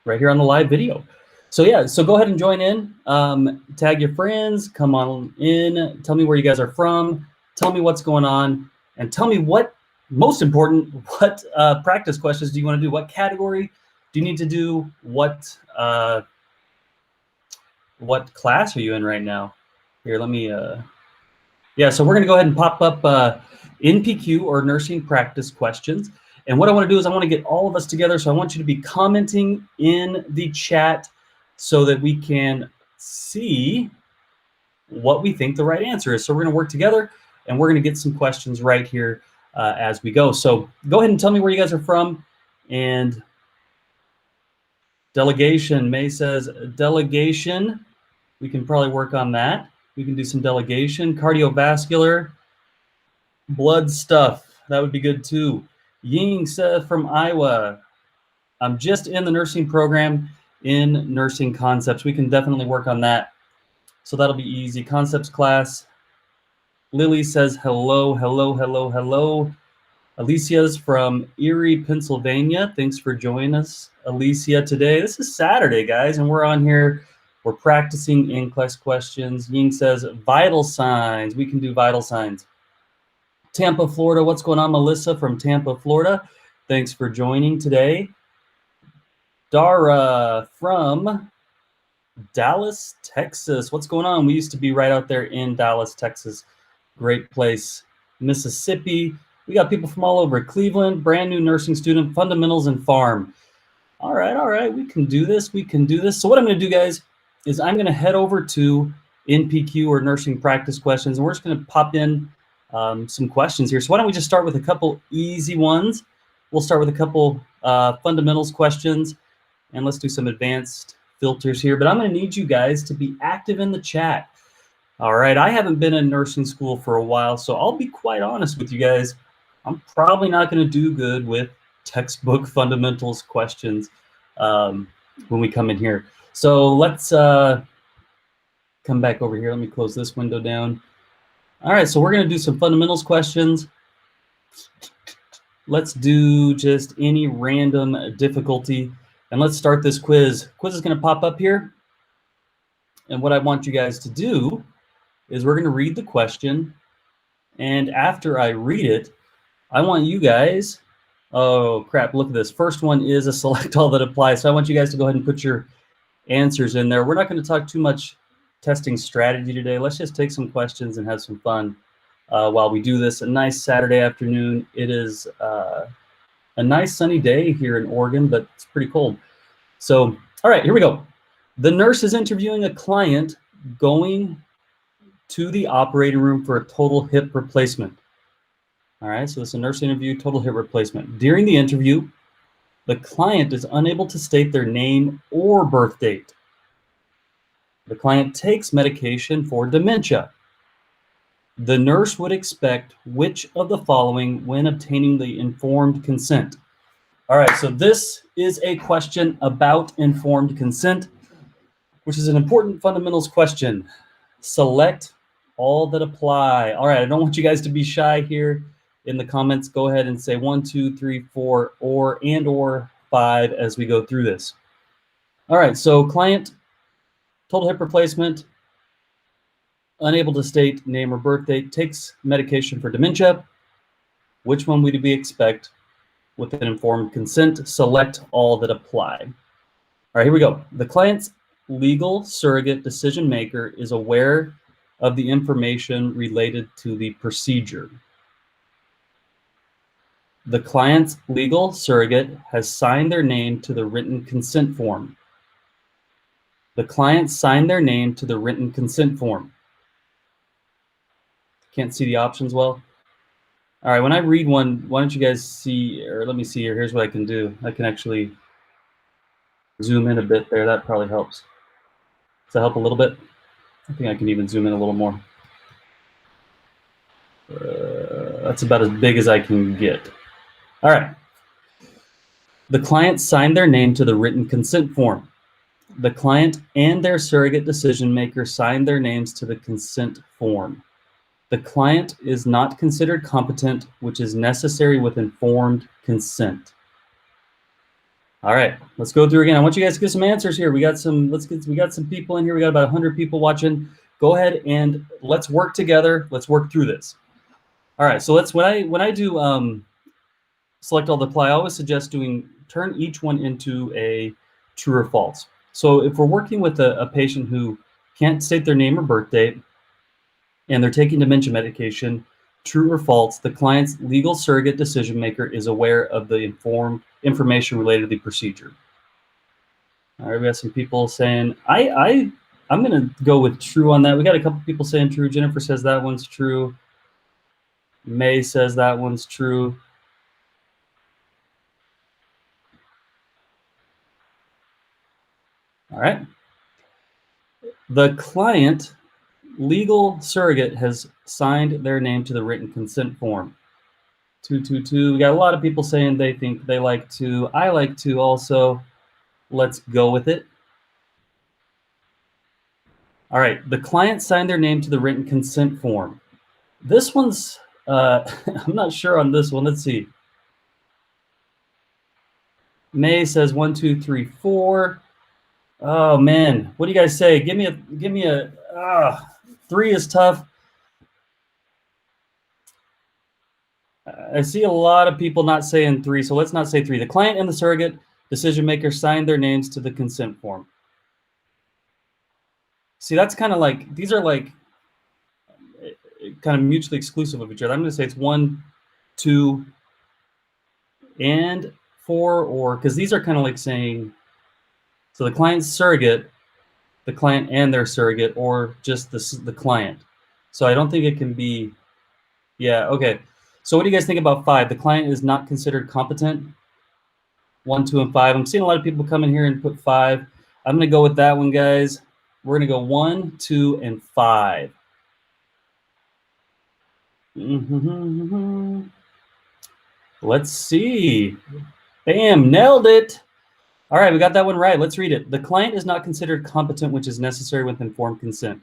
right here on the live video. So yeah, so go ahead and join in, tag your friends, come on in, tell me where you guys are from, tell me what's going on, and tell me what, most important, what practice questions do you want to do? What category do you need to do? What class are you in right now? Here, let me, yeah, so we're gonna go ahead and pop up NPQ or nursing practice questions. And what I want to do is I want to get all of us together. So I want you to be commenting in the chat so that we can see what we think the right answer is. So we're going to work together and we're going to get some questions right here as we go. So go ahead and tell me where you guys are from. And delegation, May says delegation. We can probably work on that. We can do some delegation, cardiovascular, blood stuff. That would be good too. Ying says from Iowa, I'm just in the nursing program in nursing concepts. We can definitely work on that. So that'll be easy. Concepts class. Lily says hello, hello, hello, hello. Alicia's from Erie, Pennsylvania. Thanks for joining us, Alicia, today. This is Saturday, guys, and we're on here. We're practicing Nclex questions. Ying says vital signs. We can do vital signs. Tampa, Florida. What's going on, Melissa from Tampa, Florida? Thanks for joining today. Dara from Dallas, Texas. What's going on? We used to be right out there in Dallas, Texas. Great place. Mississippi. We got people from all over. Cleveland, brand new nursing student, fundamentals and farm. All right. We can do this. We can do this. So what I'm going to do, guys, is I'm going to head over to NPQ or nursing practice questions, and we're just going to pop in some questions here. So why don't we just start with a couple easy ones? We'll start with a couple fundamentals questions, and let's do some advanced filters here. But I'm going to need you guys to be active in the chat. All right, I haven't been in nursing school for a while, so I'll be quite honest with you guys. I'm probably not going to do good with textbook fundamentals questions when we come in here. So let's come back over here. Let me close this window down. All right, so we're going to do some fundamentals questions. Let's do just any random difficulty. And let's start this quiz. Quiz is going to pop up here. And what I want you guys to do is we're going to read the question. And after I read it, I want you guys, oh crap, look at this. First one is a select all that applies. So I want you guys to go ahead and put your answers in there. We're not going to talk too much testing strategy today. Let's just take some questions and have some fun while we do this. A nice Saturday afternoon. It is a nice sunny day here in Oregon, but it's pretty cold. So, all right, here we go. The nurse is interviewing a client going to the operating room for a total hip replacement. All right, so it's a nurse interview, total hip replacement. During the interview, the client is unable to state their name or birth date. The client takes medication for dementia. The nurse would expect which of the following when obtaining the informed consent? All right, so this is a question about informed consent, which is an important fundamentals question. Select all that apply. All right, I don't want you guys to be shy here in the comments. Go ahead and say 1, 2, 3, 4, or 5 as we go through this. All right, so client, total hip replacement, unable to state name or birth date, takes medication for dementia. Which one would we expect with an informed consent? Select all that apply. All right, here we go. The client's legal surrogate decision maker is aware of the information related to the procedure. The client's legal surrogate has signed their name to the written consent form. The client signed their name to the written consent form. Can't see the options well. All right, when I read one, why don't you guys see, or let me see here. Here's what I can do. I can actually zoom in a bit there. That probably helps. Does that help a little bit? I think I can even zoom in a little more. That's about as big as I can get. All right. The client signed their name to the written consent form. The client and their surrogate decision maker signed their names to the consent form. The client is not considered competent, which is necessary with informed consent. All right, let's go through again. I want you guys to get some answers here. We got some people in here. We got about 100 people watching. Go ahead and let's work together. Let's work through this. All right, so when I do select all the apply, I always suggest turn each one into a true or false. So if we're working with a patient who can't state their name or birth date and they're taking dementia medication, true or false, the client's legal surrogate decision maker is aware of the information related to the procedure. All right, we got some people saying, I'm going to go with true on that. We got a couple people saying true. Jennifer says that one's true. May says that one's true. All right. The client legal surrogate has signed their name to the written consent form. 222. We got a lot of people saying they think they like to. I like to also. Let's go with it. All right. The client signed their name to the written consent form. This one's, I'm not sure on this one. Let's see. May says 1, 2, 3, 4. Oh man, what do you guys say? Give me a 3 is tough. I see a lot of people not saying 3, so let's not say 3. The client and the surrogate decision maker signed their names to the consent form. See, that's kind of like, these are like kind of mutually exclusive of each other. I'm going to say it's 1, 2, and 4, or because these are kind of like saying, so the client's surrogate, the client and their surrogate, or just the client. So I don't think it can be, yeah, okay. So what do you guys think about 5? The client is not considered competent. 1, 2, and 5. I'm seeing a lot of people come in here and put 5. I'm going to go with that one, guys. We're going to go 1, 2, and 5. Let's see. Bam, nailed it. All right, we got that one right. Let's read it. The client is not considered competent, which is necessary with informed consent.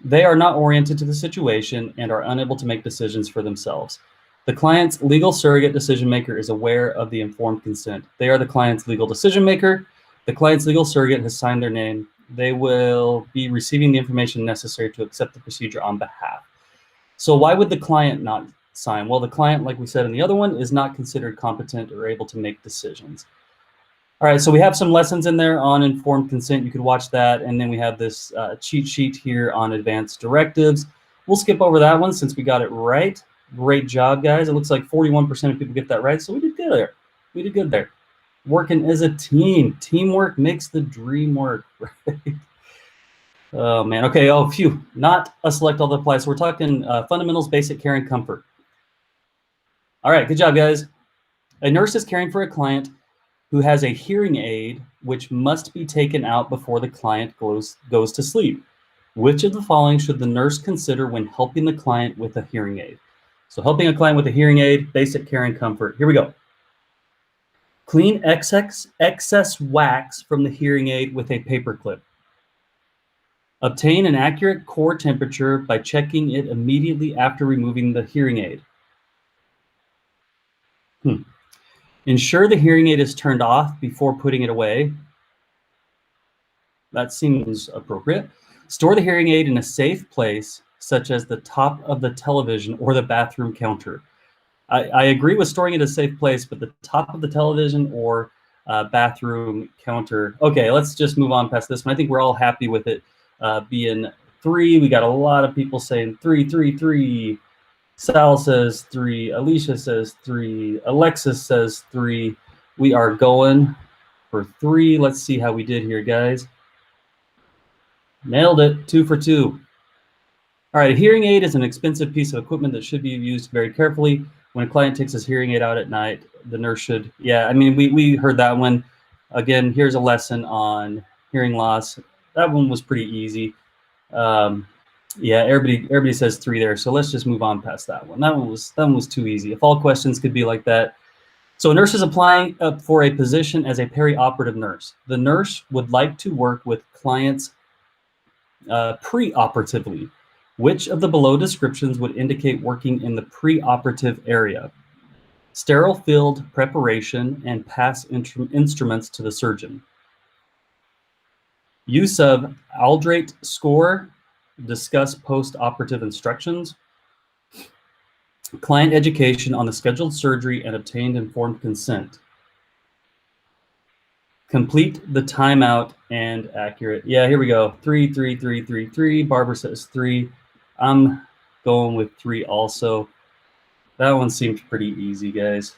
They are not oriented to the situation and are unable to make decisions for themselves. The client's legal surrogate decision maker is aware of the informed consent. They are the client's legal decision maker. The client's legal surrogate has signed their name. They will be receiving the information necessary to accept the procedure on behalf. So why would the client not sign? Well, the client, like we said in the other one, is not considered competent or able to make decisions. All right, so we have some lessons in there on informed consent. You could watch that. And then we have this cheat sheet here on advanced directives. We'll skip over that one since we got it right. Great job, guys. It looks like 41% of people get that right. So we did good there. We did good there. Working as a team. Teamwork makes the dream work, right? Oh, man. Okay. Oh, phew. Not a select all that applies. So we're talking fundamentals, basic care, and comfort. All right. Good job, guys. A nurse is caring for a client who has a hearing aid, which must be taken out before the client goes to sleep. Which of the following should the nurse consider when helping the client with a hearing aid? So helping a client with a hearing aid, basic care and comfort. Here we go. Clean excess wax from the hearing aid with a paper clip. Obtain an accurate core temperature by checking it immediately after removing the hearing aid. Ensure the hearing aid is turned off before putting it away. That seems appropriate. Store the hearing aid in a safe place, such as the top of the television or the bathroom counter. I agree with storing it in a safe place, but the top of the television or bathroom counter. Okay, let's just move on past this one. I think we're all happy with it being 3. We got a lot of people saying 3, 3, 3. Sal says 3. Alicia says 3. Alexis says 3. We are going for 3. Let's see how we did here, guys. Nailed it. 2 for 2. All right. A hearing aid is an expensive piece of equipment that should be used very carefully. When a client takes his hearing aid out at night, the nurse should. Yeah, I mean, we heard that one. Again, here's a lesson on hearing loss. That one was pretty easy. Yeah, everybody says 3 there, so let's just move on past that one. That one was too easy. If all questions could be like that. So a nurse is applying for a position as a perioperative nurse. The nurse would like to work with clients preoperatively. Which of the below descriptions would indicate working in the preoperative area? Sterile field preparation and pass instruments to the surgeon. Use of aldrate score, discuss post-operative instructions. Client education on the scheduled surgery and obtained informed consent. Complete the timeout and accurate. Yeah, here we go. 3, 3, 3, 3, 3. Barbara says 3. I'm going with 3 also. That one seems pretty easy, guys.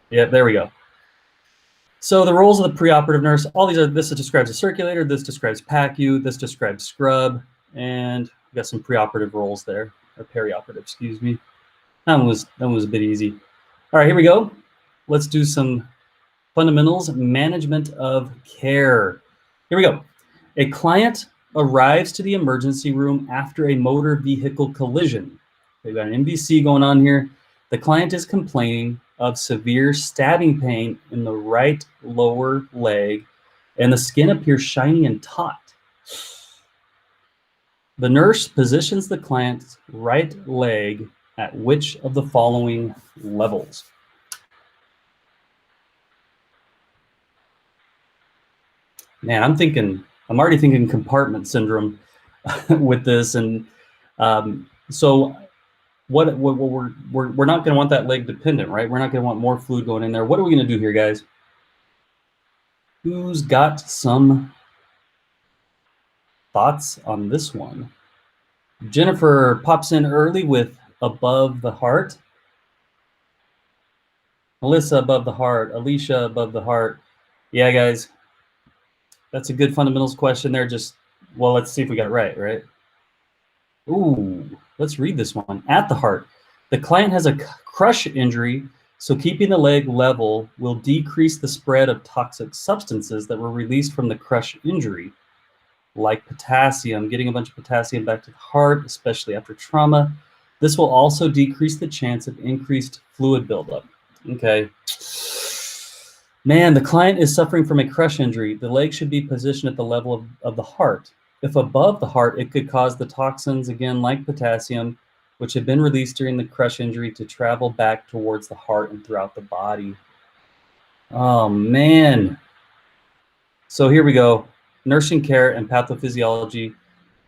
Yeah, there we go. So the roles of the preoperative nurse, all these are, this describes a circulator, this describes PACU, this describes scrub, and we got some preoperative roles there, or perioperative, excuse me. That one was a bit easy. All right, here we go. Let's do some fundamentals, management of care. Here we go. A client arrives to the emergency room after a motor vehicle collision. We've got an MVC going on here. The client is complaining of severe stabbing pain in the right lower leg, and the skin appears shiny and taut. The nurse positions the client's right leg at which of the following levels? Man, I'm already thinking compartment syndrome with this, and so we're not going to want that leg dependent, right? We're not going to want more fluid going in there. What are we going to do here, guys? Who's got some thoughts on this one? Jennifer pops in early with above the heart. Melissa above the heart. Alicia above the heart. Yeah, guys, that's a good fundamentals question there. Well, let's see if we got it right? Ooh, let's read this one. At the heart, the client has a crush injury, so keeping the leg level will decrease the spread of toxic substances that were released from the crush injury, like potassium, getting a bunch of potassium back to the heart, especially after trauma. This will also decrease the chance of increased fluid buildup. Okay. Man, the client is suffering from a crush injury. The leg should be positioned at the level of the heart. If above the heart, it could cause the toxins, again, like potassium, which have been released during the crush injury, to travel back towards the heart and throughout the body. Oh, man. So here we go. Nursing care and pathophysiology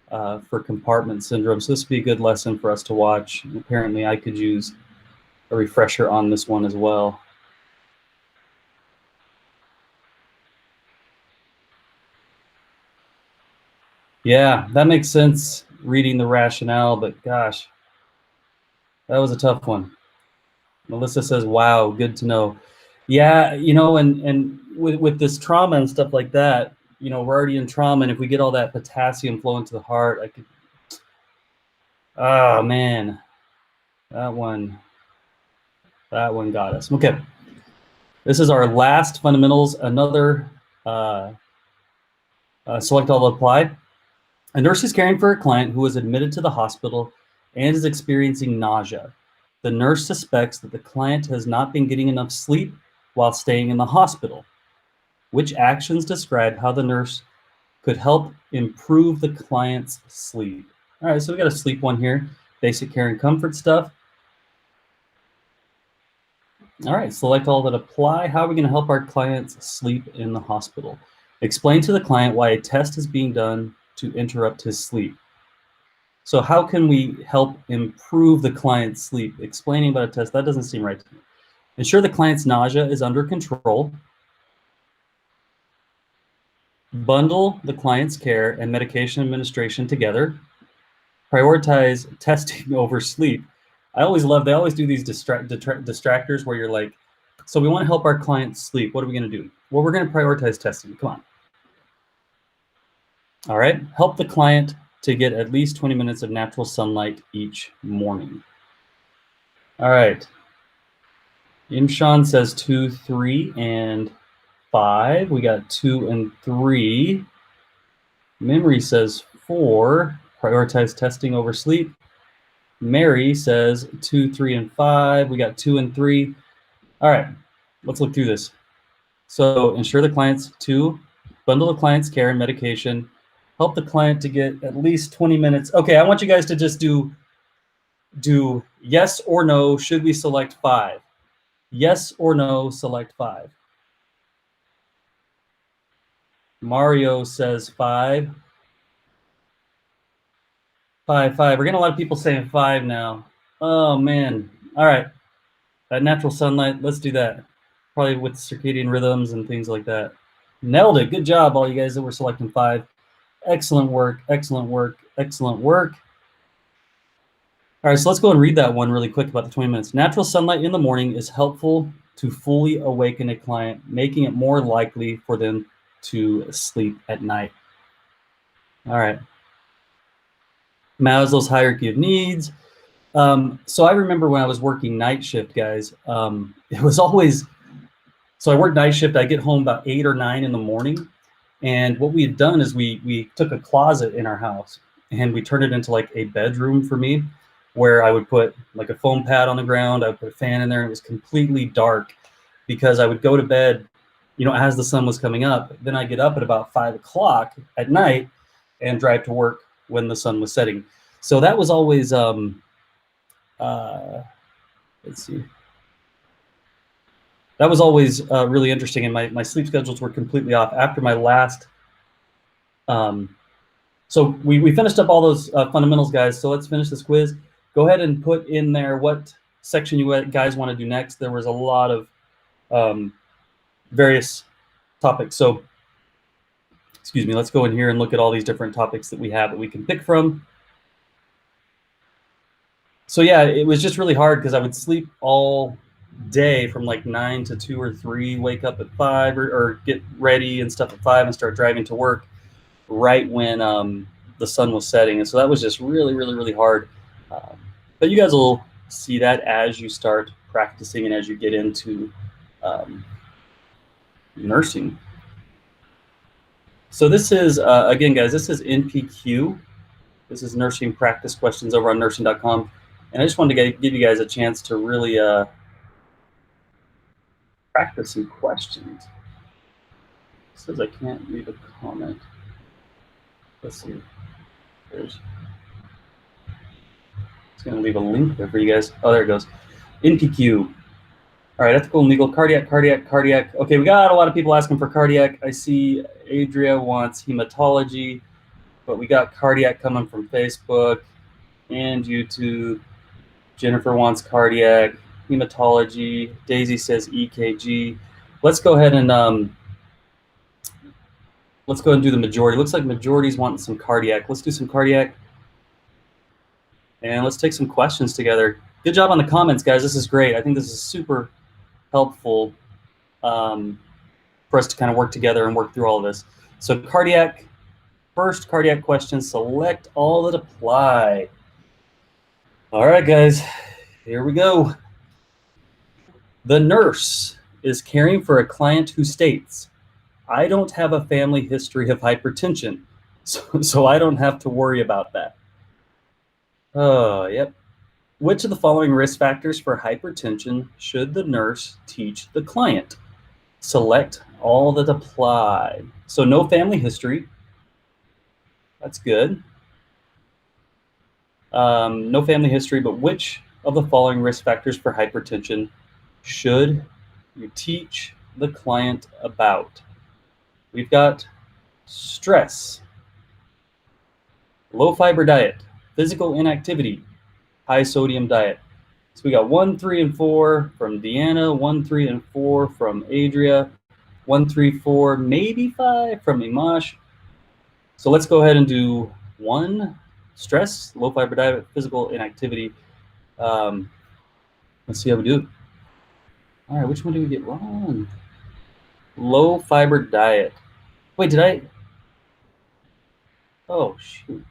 for compartment syndrome. So this would be a good lesson for us to watch. Apparently, I could use a refresher on this one as well. Yeah, that makes sense reading the rationale, but gosh, that was a tough one. Melissa says, wow, good to know. Yeah, and with this trauma and stuff like that, we're already in trauma, and if we get all that potassium flowing to the heart, oh man, that one got us. Okay, this is our last fundamentals, another select all apply. A nurse is caring for a client who was admitted to the hospital and is experiencing nausea. The nurse suspects that the client has not been getting enough sleep while staying in the hospital. Which actions describe how the nurse could help improve the client's sleep? All right, so we got a sleep one here. Basic care and comfort stuff. All right, select all that apply. How are we going to help our clients sleep in the hospital? Explain to the client why a test is being done to interrupt his sleep. So how can we help improve the client's sleep? Explaining about a test, that doesn't seem right to me. Ensure the client's nausea is under control. Bundle the client's care and medication administration together. Prioritize testing over sleep. They always do these distractors where you're like, so we want to help our clients sleep. What are we going to do? Well, we're going to prioritize testing. Come on. All right. Help the client to get at least 20 minutes of natural sunlight each morning. All right. Imshan says 2, 3, and 5. We got 2 and 3. Memory says 4. Prioritize testing over sleep. Mary says 2, 3, and 5. We got 2 and 3. All right. Let's look through this. So ensure the client's 2. Bundle the client's care and medication. Help the client to get at least 20 minutes. Okay, I want you guys to just do yes or no. Should we select 5? Yes or no, select 5. Mario says 5. 5, 5. We're getting a lot of people saying 5 now. Oh, man. All right. That natural sunlight, let's do that. Probably with circadian rhythms and things like that. Nailed it. Good job, all you guys that were selecting 5. Excellent work, excellent work, excellent work. All right, so let's go and read that one really quick about the 20 minutes. Natural sunlight in the morning is helpful to fully awaken a client, making it more likely for them to sleep at night. All right. Maslow's hierarchy of needs. So I remember when I was working night shift, guys, it was always, so I worked night shift, I get home about 8 or 9 in the morning. And what we had done is we took a closet in our house and we turned it into like a bedroom for me, where I would put like a foam pad on the ground. I would put a fan in there. And it was completely dark because I would go to bed, as the sun was coming up. Then I get up at about 5 o'clock at night and drive to work when the sun was setting. So that was always, let's see. That was always really interesting, and my sleep schedules were completely off after my last. So we finished up all those fundamentals, guys. So let's finish this quiz. Go ahead and put in there what section you guys want to do next. There was a lot of various topics. So, excuse me, let's go in here and look at all these different topics that we have that we can pick from. So yeah, it was just really hard because I would sleep all day from like 9 to 2 or 3, wake up at 5 or get ready and stuff at 5 and start driving to work right when the sun was setting. And so that was just really, really, really hard. But you guys will see that as you start practicing and as you get into nursing. So this is, again, guys, this is NPQ. This is nursing practice questions over on nursing.com. And I just wanted to give you guys a chance to really practice some questions. It says I can't leave a comment. Let's see. It's going to leave a link there for you guys. Oh, there it goes. NPQ. All right, ethical and legal, cardiac. Okay, we got a lot of people asking for cardiac. I see Adria wants hematology, but we got cardiac coming from Facebook and YouTube. Jennifer wants cardiac, hematology. Daisy says EKG. Let's go ahead and do the majority. Looks like majority's wanting some cardiac. Let's do some cardiac. And let's take some questions together. Good job on the comments, guys. This is great. I think this is super helpful for us to kind of work together and work through all of this. So cardiac, first cardiac question, select all that apply. All right, guys, here we go. The nurse is caring for a client who states, I don't have a family history of hypertension, so I don't have to worry about that. Oh, yep. Which of the following risk factors for hypertension should the nurse teach the client? Select all that apply. So no family history. That's good. No family history, but which of the following risk factors for hypertension should you teach the client about? We've got stress, low fiber diet, physical inactivity, high sodium diet. So we got 1, 3, and 4 from Deanna, 1, 3, and 4 from Adria, 1, 3, 4, maybe 5 from Imash. So let's go ahead and do 1, stress, low fiber diet, physical inactivity. Let's see how we do. All right, which one did we get wrong? Low fiber diet. Wait, did I? Oh, shoot.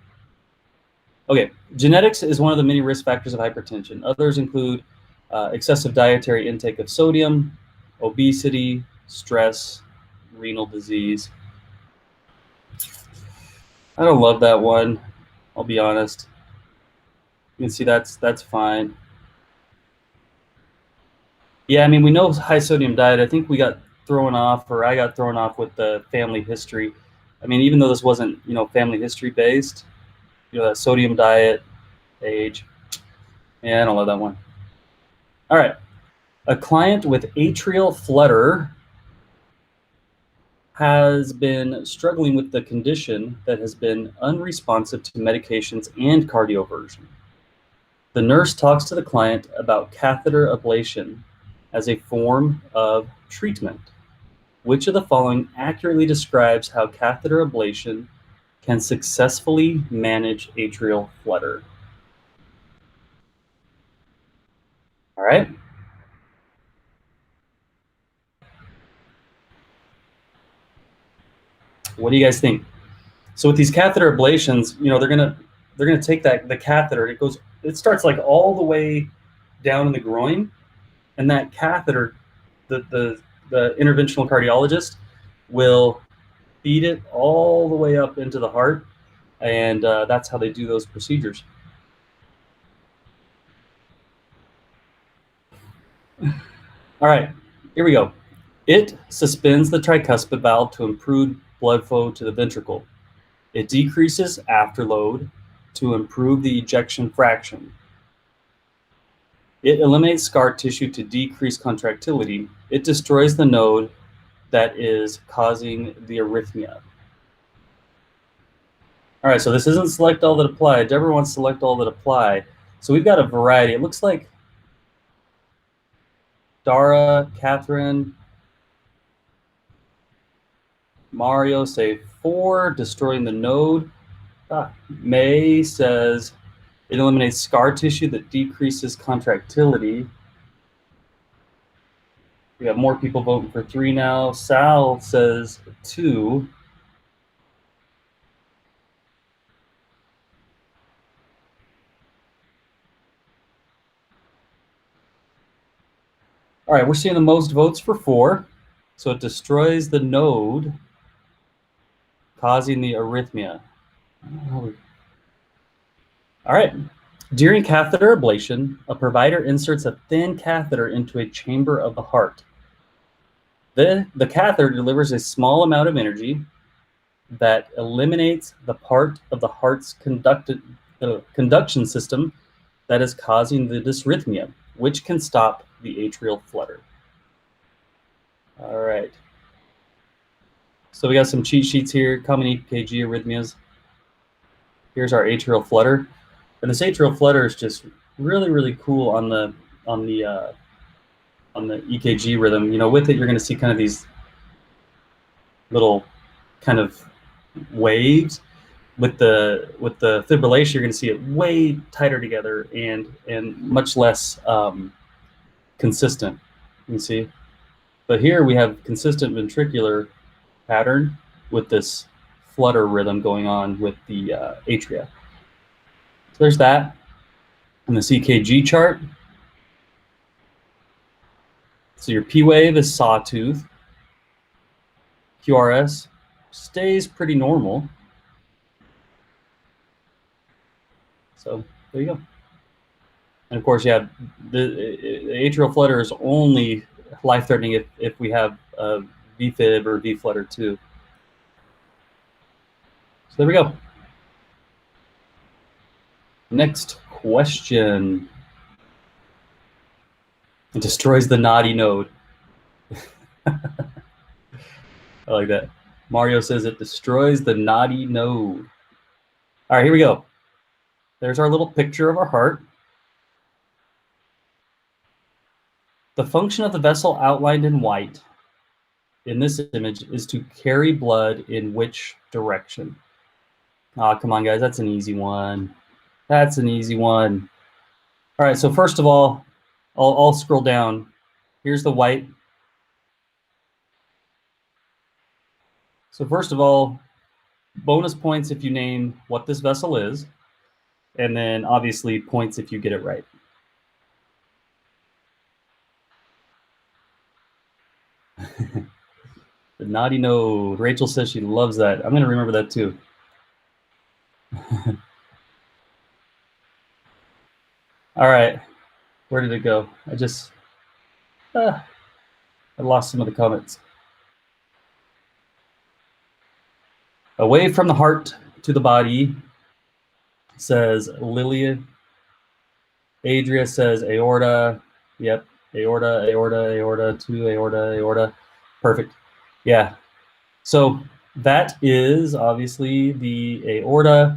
Okay, genetics is one of the many risk factors of hypertension. Others include excessive dietary intake of sodium, obesity, stress, renal disease. I don't love that one, I'll be honest. You can see that's fine. Yeah, I mean, we know high sodium diet. I think we got thrown off, or I got thrown off with the family history. I mean, even though this wasn't, family history based, that sodium diet, age. Yeah, I don't love that one. All right. A client with atrial flutter has been struggling with the condition that has been unresponsive to medications and cardioversion. The nurse talks to the client about catheter ablation as a form of treatment. Which of the following accurately describes how catheter ablation can successfully manage atrial flutter? All right. What do you guys think? So with these catheter ablations, they're gonna take the catheter. It starts like all the way down in the groin, and that catheter, the interventional cardiologist will feed it all the way up into the heart, and that's how they do those procedures. All right, here we go. It suspends the tricuspid valve to improve blood flow to the ventricle. It decreases afterload to improve the ejection fraction. It eliminates scar tissue to decrease contractility. It destroys the node that is causing the arrhythmia. All right, so this isn't select all that apply. Deborah wants select all that apply. So we've got a variety. It looks like Dara, Catherine, Mario say 4, destroying the node. May says it eliminates scar tissue that decreases contractility. We have more people voting for 3 now. Sal says 2. All right, we're seeing the most votes for 4. So it destroys the node, causing the arrhythmia. All right. During catheter ablation, a provider inserts a thin catheter into a chamber of the heart. The catheter delivers a small amount of energy that eliminates the part of the heart's conduction system that is causing the dysrhythmia, which can stop the atrial flutter. All right. So we got some cheat sheets here, common EKG arrhythmias. Here's our atrial flutter. And this atrial flutter is just really, really cool on the EKG rhythm. With it, you're going to see kind of these little kind of waves. With the fibrillation, you're going to see it way tighter together and much less consistent. You can see, but here we have consistent ventricular pattern with this flutter rhythm going on with the atria. So there's that. And the EKG chart. So your P wave is sawtooth. QRS stays pretty normal. So there you go. And of course, the atrial flutter is only life-threatening if we have VFib or V-flutter too. So there we go. Next question. It destroys the naughty node. I like that. Mario says it destroys the naughty node. All right, here we go. There's our little picture of our heart. The function of the vessel outlined in white in this image is to carry blood in which direction? Come on, guys. That's an easy one. That's an easy one. All right, so first of all, I'll scroll down. Here's the white. So first of all, bonus points if you name what this vessel is, and then obviously points if you get it right. The naughty node. Rachel says she loves that. I'm going to remember that too. All right. Where did it go? I lost some of the comments. Away from the heart to the body, says Lilia. Adria says aorta. Yep. aorta, aorta, aorta, to aorta, aorta. Perfect. Yeah. So that is obviously the aorta.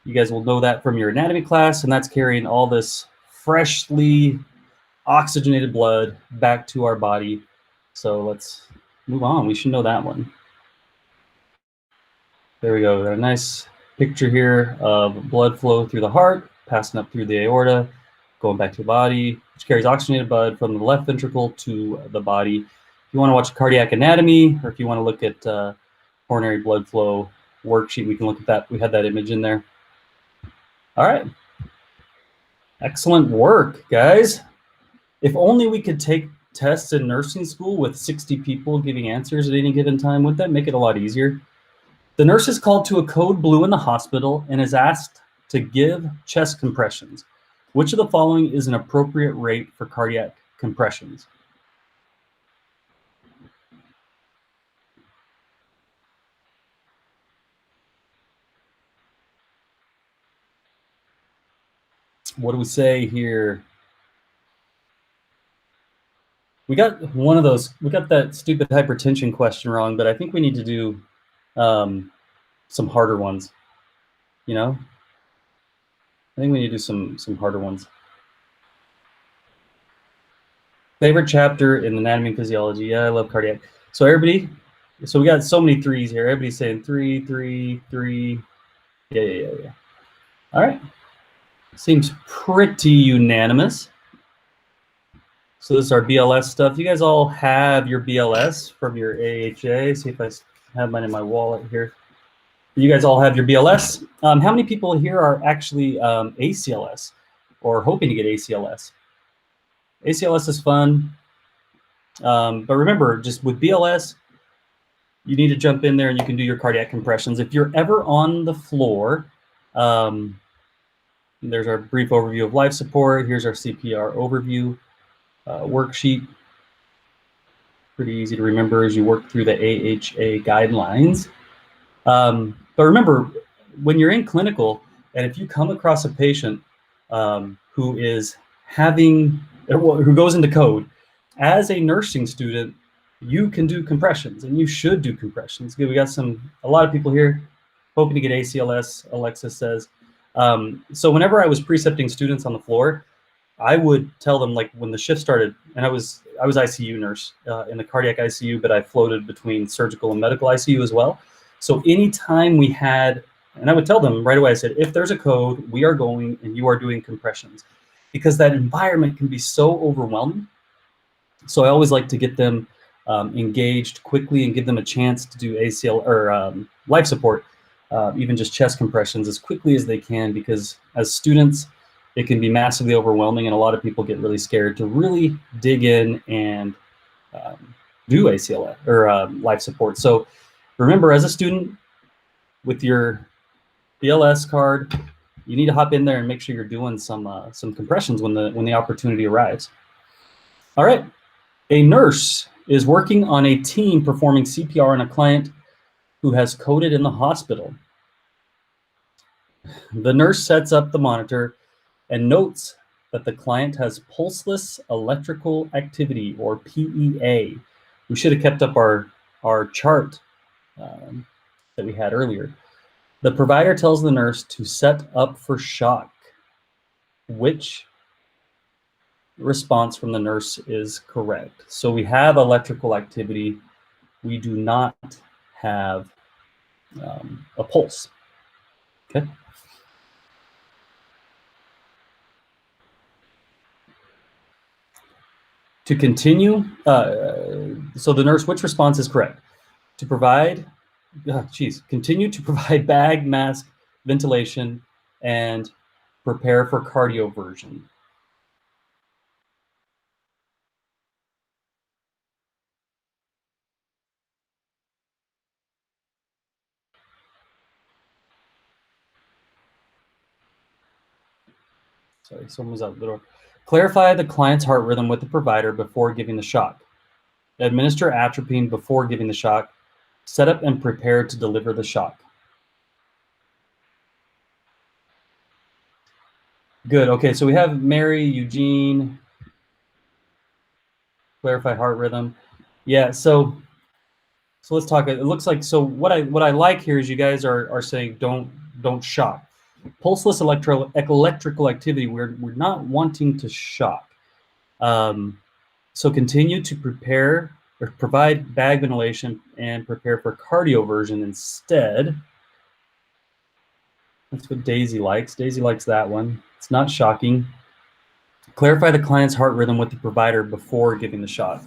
You guys will know that from your anatomy class, and that's carrying all this freshly oxygenated blood back to our body. So let's move on. We should know that one. There we go. Got a nice picture here of blood flow through the heart, passing up through the aorta, going back to the body, which carries oxygenated blood from the left ventricle to the body. If you want to watch cardiac anatomy, or if you want to look at coronary blood flow worksheet, we can look at that. We had that image in there. All right. Excellent work, guys. If only we could take tests in nursing school with 60 people giving answers at any given time, wouldn't that make it a lot easier? The nurse is called to a code blue in the hospital and is asked to give chest compressions. Which of the following is an appropriate rate for cardiac compressions? What do we say here? We got one of those. We got that stupid hypertension question wrong, but I think we need to do some harder ones. You know, I think we need to do some harder ones. Favorite chapter in anatomy and physiology? Yeah, I love cardiac. So everybody, so we got so many threes here. Everybody's saying 3, 3, 3. Yeah. All right. Seems pretty unanimous. So this is our BLS stuff. You guys all have your BLS from your AHA. See if I have mine in my wallet here. You guys all have your BLS. How many people here are actually ACLS or hoping to get ACLS? ACLS is fun. But remember, just with BLS, you need to jump in there and you can do your cardiac compressions. If you're ever on the floor, there's our brief overview of life support. Here's our CPR overview worksheet. Pretty easy to remember as you work through the AHA guidelines. But remember, when you're in clinical, and if you come across a patient who is who goes into code, as a nursing student, you can do compressions and you should do compressions. Good, we got a lot of people here hoping to get ACLS, Alexis says. So whenever I was precepting students on the floor, I would tell them, like, when the shift started, and I was ICU nurse in the cardiac ICU, but I floated between surgical and medical ICU as well. So anytime we had, and I would tell them right away, I said, if there's a code, we are going and you are doing compressions, because that environment can be so overwhelming. So I always like to get them engaged quickly and give them a chance to do ACL or life support, even just chest compressions as quickly as they can, because as students, it can be massively overwhelming, and a lot of people get really scared to really dig in and do ACL or life support. So remember, as a student with your BLS card, you need to hop in there and make sure you're doing some compressions when the opportunity arrives. All right, a nurse is working on a team performing CPR on a client who has coded in the hospital. The nurse sets up the monitor and notes that the client has pulseless electrical activity, or PEA. We should have kept up our chart that we had earlier. The provider tells the nurse to set up for shock. Which response from the nurse is correct? So we have electrical activity. We do not have a pulse. Okay. To continue, so the nurse, which response is correct? To provide, continue to provide bag, mask, ventilation, and prepare for cardioversion. Sorry, someone was out the door. Clarify the client's heart rhythm with the provider before giving the shock. Administer atropine before giving the shock. Set up and prepare to deliver the shock. Good. Okay, so we have Mary, Eugene, clarify heart rhythm. Yeah, so let's talk. It looks like, so what I like here is you guys are saying don't shock. Pulseless electrical activity, we're not wanting to shock. So continue to prepare or provide bag ventilation and prepare for cardioversion instead. That's what Daisy likes. Daisy likes that one. It's not shocking. Clarify the client's heart rhythm with the provider before giving the shot.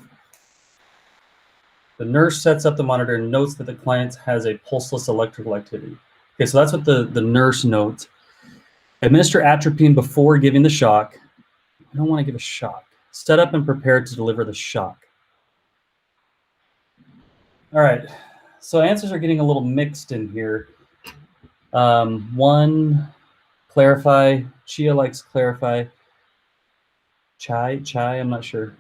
The nurse sets up the monitor and notes that the client has a pulseless electrical activity. Okay, so that's what the nurse notes. Administer atropine before giving the shock. I don't want to give a shock. Set up and prepare to deliver the shock. All right, so answers are getting a little mixed in here. One, clarify. Chia likes clarify. Chai, I'm not sure.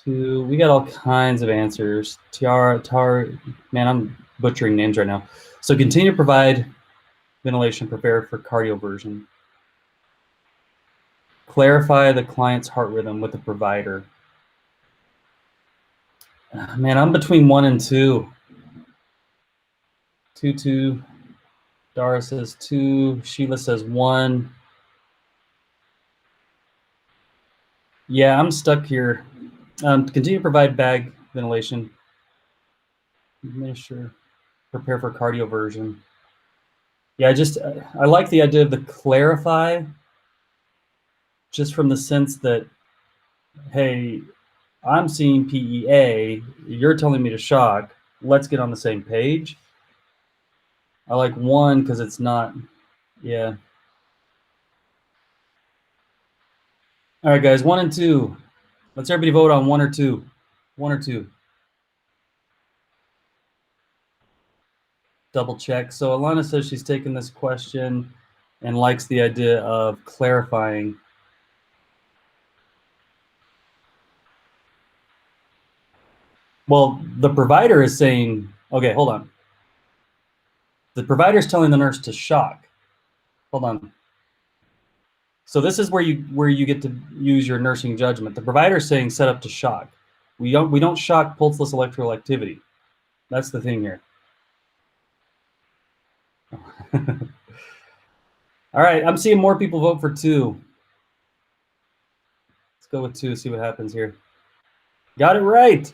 Two, we got all kinds of answers. Tiara, man, I'm butchering names right now. So continue to provide ventilation, prepare for cardioversion. Clarify the client's heart rhythm with the provider. Man, I'm between 1 and 2. 2. Dara says 2. Sheila says 1. Yeah, I'm stuck here. Continue to provide bag ventilation. Administer, prepare for cardioversion. Yeah, I like the idea of the clarify, just from the sense that, hey, I'm seeing PEA, you're telling me to shock, let's get on the same page. I like 1 because it's not, yeah. All right, guys, 1 and 2. Let's everybody vote on 1 or 2. 1 or 2. Double check. So Alana says she's taken this question and likes the idea of clarifying. Well, the provider is saying, okay, hold on. The provider is telling the nurse to shock. Hold on. So this is where you get to use your nursing judgment. The provider is saying set up to shock. We don't shock pulseless electrical activity. That's the thing here. All right, I'm seeing more people vote for 2. Let's go with 2, see what happens here. Got it right.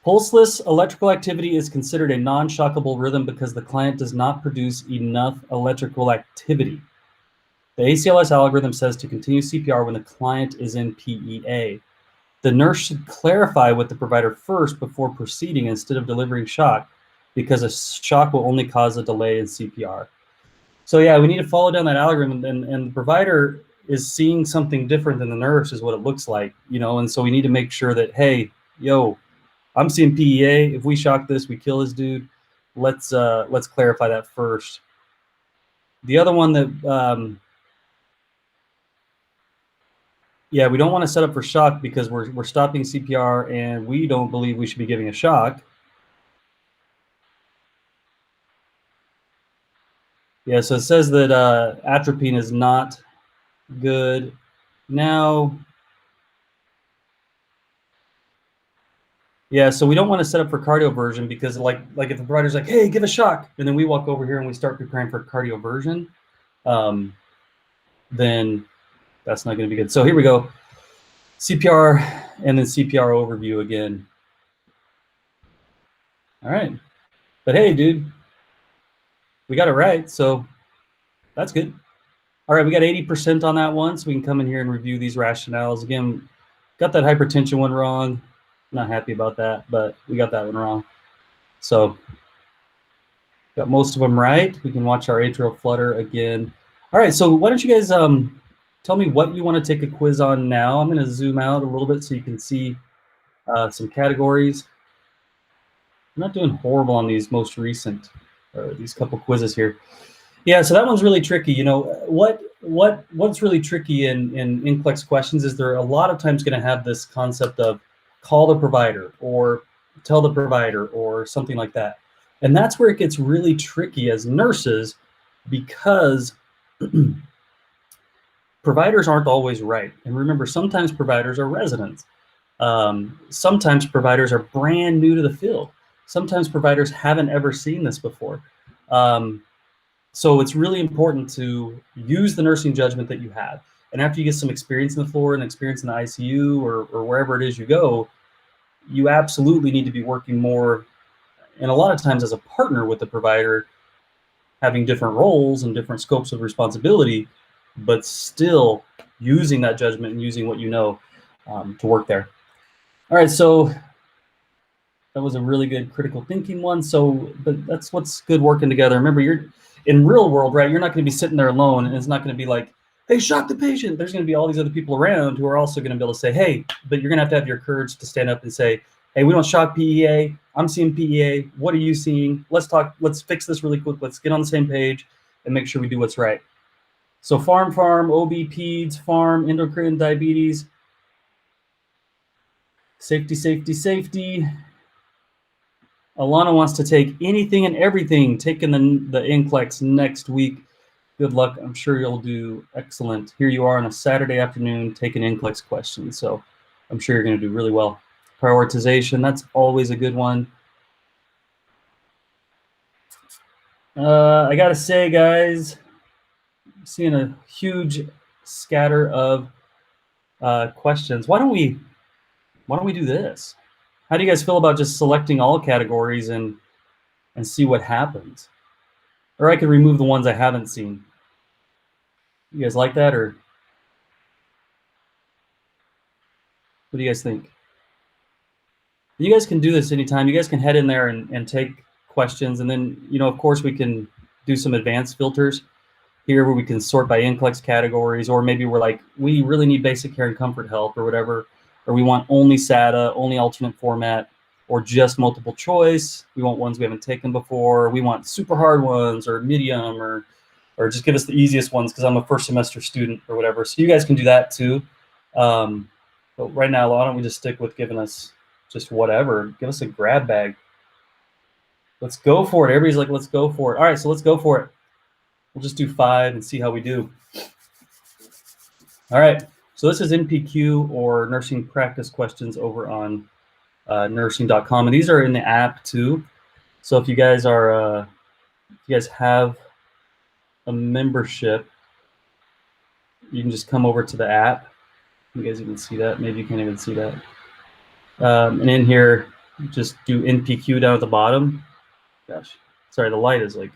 Pulseless electrical activity is considered a non-shockable rhythm because the client does not produce enough electrical activity. The ACLS algorithm says to continue CPR when the client is in PEA. The nurse should clarify with the provider first before proceeding instead of delivering shock, because a shock will only cause a delay in CPR. So yeah, we need to follow down that algorithm, and the provider is seeing something different than the nurse is what it looks like, and so we need to make sure that, hey, yo, I'm seeing PEA. If we shock this, we kill this dude. Let's clarify that first. The other one that, yeah, we don't want to set up for shock because we're stopping CPR and we don't believe we should be giving a shock. Yeah, so it says that atropine is not good. Now, yeah, so we don't want to set up for cardioversion because like if the provider's like, hey, give a shock, and then we walk over here and we start preparing for cardioversion, then that's not going to be good. So here we go. CPR and then CPR overview again. All right. But hey, dude, we got it right. So that's good. All right, we got 80% on that one. So we can come in here and review these rationales. Again, got that hypertension one wrong. Not happy about that, but we got that one wrong. So got most of them right. We can watch our atrial flutter again. All right, so why don't you guys tell me what you want to take a quiz on now. I'm going to zoom out a little bit so you can see some categories. I'm not doing horrible on these most recent, these couple quizzes here. Yeah, so that one's really tricky. What's really tricky in Nclex questions is they're a lot of times going to have this concept of call the provider or tell the provider or something like that. And that's where it gets really tricky as nurses, because providers aren't always right. And remember, sometimes providers are residents. Sometimes providers are brand new to the field. Sometimes providers haven't ever seen this before. So it's really important to use the nursing judgment that you have. And after you get some experience in the floor and experience in the ICU or wherever it is you go, you absolutely need to be working more, and a lot of times as a partner with the provider, having different roles and different scopes of responsibility, but still using that judgment and using what you know to work there. All right, so that was a really good critical thinking one. So, but that's what's good working together. Remember, you're in real world, right? You're not going to be sitting there alone, and it's not going to be like, hey, shock the patient. There's going to be all these other people around who are also going to be able to say, hey, but you're going to have your courage to stand up and say, hey, we don't shock PEA. I'm seeing PEA. What are you seeing? Let's talk. Let's fix this really quick. Let's get on the same page and make sure we do what's right. So farm, OB, peds, farm, endocrine, diabetes, safety. Alana wants to take anything and everything, taking the Nclex next week. Good luck. I'm sure you'll do excellent. Here you are on a Saturday afternoon taking Nclex questions. So I'm sure you're going to do really well. Prioritization, that's always a good one. I got to say, guys, I'm seeing a huge scatter of questions. Why don't we do this? How do you guys feel about just selecting all categories and see what happens? Or I could remove the ones I haven't seen. You guys like that, or what do you guys think? You guys can do this anytime. You guys can head in there and take questions, and then, of course, we can do some advanced filters here where we can sort by Nclex categories, or maybe we're like, we really need basic care and comfort help or whatever, or we want only SATA, only alternate format, or just multiple choice. We want ones we haven't taken before. We want super hard ones or medium, or just give us the easiest ones because I'm a first semester student or whatever. So you guys can do that too. But right now, why don't we just stick with giving us just whatever. Give us a grab bag. Let's go for it. Everybody's like, let's go for it. All right, so let's go for it. We'll just do 5 and see how we do. All right, so this is NPQ or nursing practice questions over on nursing.com, and these are in the app too. So if you guys are, if you guys have a membership, you can just come over to the app. You guys even see that? Maybe you can't even see that. And in here, just do NPQ down at the bottom. Gosh, sorry, the light is like,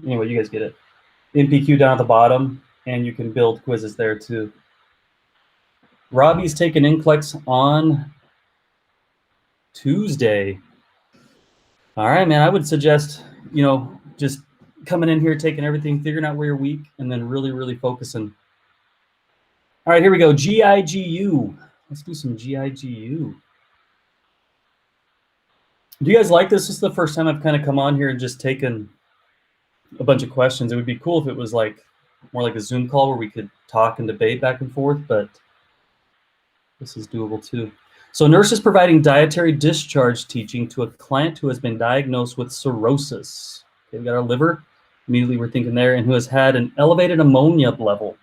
anyway, you guys get it. NPQ down at the bottom, and you can build quizzes there too. Robbie's taking Nclex on Tuesday. All right, man, I would suggest, just coming in here, taking everything, figuring out where you're weak, and then really, really focusing. All right, here we go. GIGU. Let's do some GIGU. Do you guys like this? This is the first time I've kind of come on here and just taken a bunch of questions. It would be cool if it was like more like a Zoom call where we could talk and debate back and forth, but this is doable too. So nurses providing dietary discharge teaching to a client who has been diagnosed with cirrhosis. Okay, we got our liver. Immediately we're thinking there, and who has had an elevated ammonia level.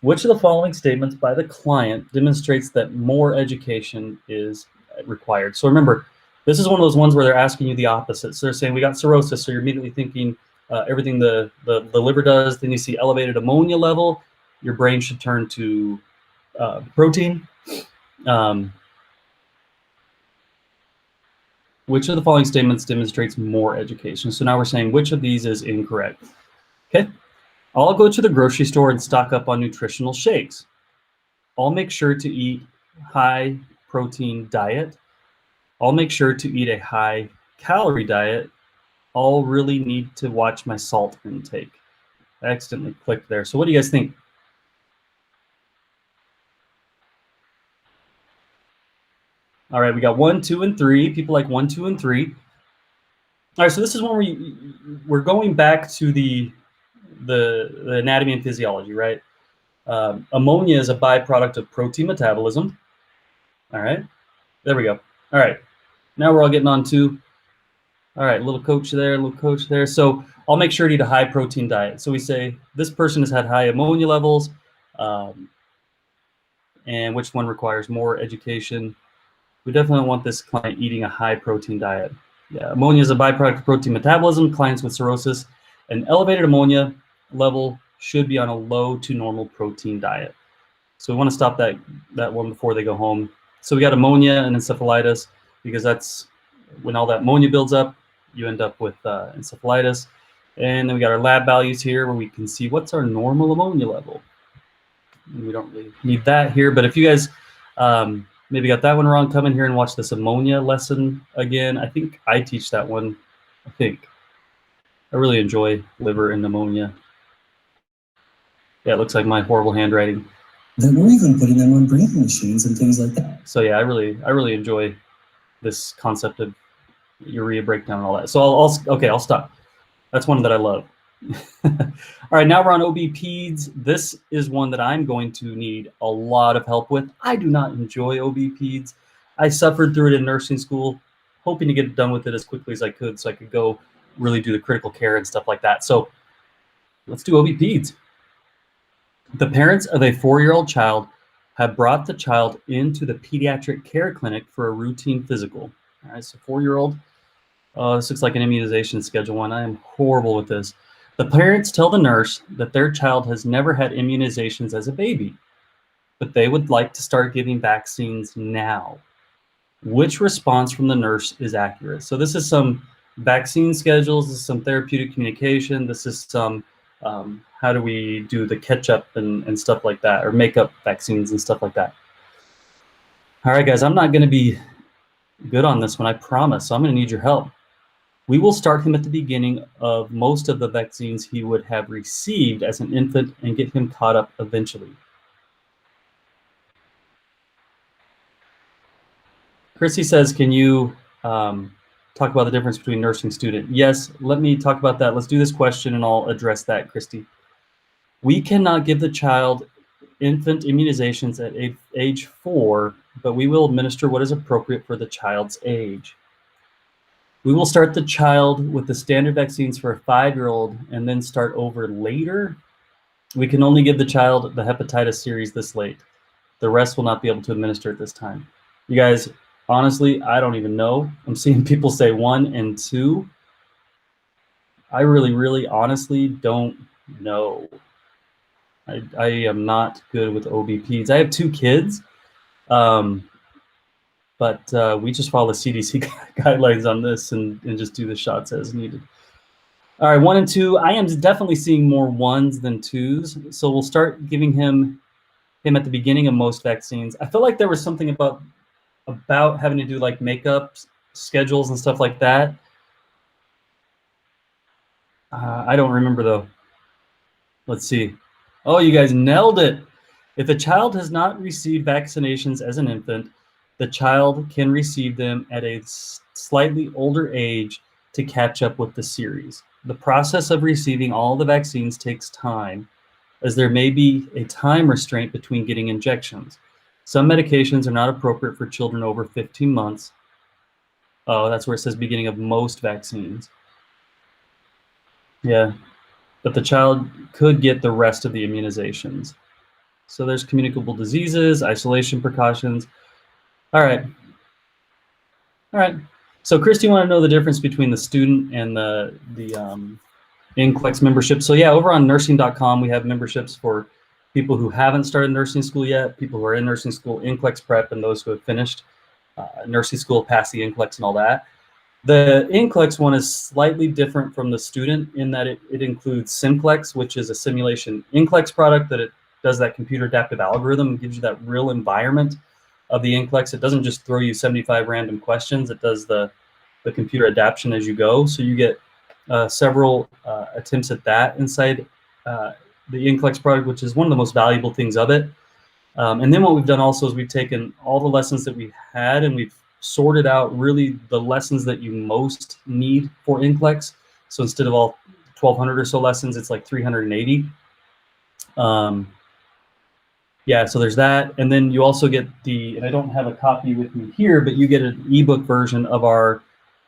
Which of the following statements by the client demonstrates that more education is required? So remember, this is one of those ones where they're asking you the opposite. So they're saying we got cirrhosis, so you're immediately thinking everything the liver does. Then you see elevated ammonia level. Your brain should turn to protein. Which of the following statements demonstrates more education? So now we're saying which of these is incorrect. Okay. I'll go to the grocery store and stock up on nutritional shakes. I'll make sure to eat high protein diet. I'll make sure to eat a high calorie diet. I'll really need to watch my salt intake. I accidentally clicked there. So what do you guys think? All right, we got 1, 2, and 3. People like 1, 2, and 3. All right, so this is one we're going back to the anatomy and physiology, right? Ammonia is a byproduct of protein metabolism. All right, there we go. All right, now we're all getting on to, all right, little coach there. So I'll make sure to eat a high protein diet. So we say this person has had high ammonia levels. and which one requires more education. We definitely want this client eating a high protein diet. Yeah, ammonia is a byproduct of protein metabolism. Clients with cirrhosis, an elevated ammonia level should be on a low to normal protein diet. So we want to stop that one before they go home. So we got ammonia and encephalitis, because that's when all that ammonia builds up, you end up with encephalitis. And then we got our lab values here where we can see what's our normal ammonia level. And we don't really need that here, but if you guys maybe got that one wrong, come in here and watch this ammonia lesson again. I think I teach that one. I really enjoy liver and ammonia. Yeah, it looks like my horrible handwriting. That we're even putting them on breathing machines and things like that. So yeah, I really enjoy this concept of urea breakdown and all that. So I'll stop. That's one that I love. All right, now we're on OB-PEDS. This is one that I'm going to need a lot of help with. I do not enjoy OB-PEDS. I suffered through it in nursing school, hoping to get done with it as quickly as I could so I could go really do the critical care and stuff like that. So let's do OB-PEDS. The parents of a 4-year-old child have brought the child into the pediatric care clinic for a routine physical. All right, so 4-year-old. This looks like an immunization schedule one. I am horrible with this. The parents tell the nurse that their child has never had immunizations as a baby, but they would like to start giving vaccines now. Which response from the nurse is accurate? So this is some vaccine schedules, this is some therapeutic communication, this is some how do we do the catch-up and stuff like that, or make up vaccines and stuff like that. All right, guys, I'm not going to be good on this one, I promise, so I'm going to need your help. We will start him at the beginning of most of the vaccines he would have received as an infant and get him caught up eventually. Chrissy says, can you talk about the difference between nursing student? Yes, let me talk about that. Let's do this question and I'll address that, Christy. We cannot give the child infant immunizations at age 4, but we will administer what is appropriate for the child's age. We will start the child with the standard vaccines for a 5-year-old and then start over later. We can only give the child the hepatitis series this late. The rest will not be able to administer at this time. You guys, honestly, I don't even know. I'm seeing people say 1 and 2. I really, honestly don't know. I am not good with OB-PEDS. I have 2 kids. But we just follow CDC guidelines on this and just do the shots as needed. All right, 1 and 2. I am definitely seeing more 1s than 2s. So we'll start giving him at the beginning of most vaccines. I feel like there was something about having to do like makeup schedules and stuff like that. I don't remember though. Let's see. Oh, you guys nailed it. If a child has not received vaccinations as an infant, the child can receive them at a slightly older age to catch up with the series. The process of receiving all the vaccines takes time, as there may be a time restraint between getting injections. Some medications are not appropriate for children over 15 months. Oh, that's where it says beginning of most vaccines. Yeah, but the child could get the rest of the immunizations. So there's communicable diseases, isolation precautions. All right. So Christy, you want to know the difference between the student and the Nclex membership? So yeah, over on nursing.com, we have memberships for people who haven't started nursing school yet, people who are in nursing school, Nclex prep, and those who have finished nursing school, passed the Nclex and all that. The Nclex one is slightly different from the student in that it includes Nclex, which is a simulation Nclex product that it does that computer adaptive algorithm and gives you that real environment of the Nclex. It doesn't just throw you 75 random questions. It does the computer adaptation as you go. So you get several attempts at that inside the Nclex product, which is one of the most valuable things of it. And then what we've done also is we've taken all the lessons that we've had and we've sorted out really the lessons that you most need for Nclex. So instead of all 1,200 or so lessons, it's like 380. Yeah, so there's that. And then you also get and I don't have a copy with me here, but you get an ebook version of our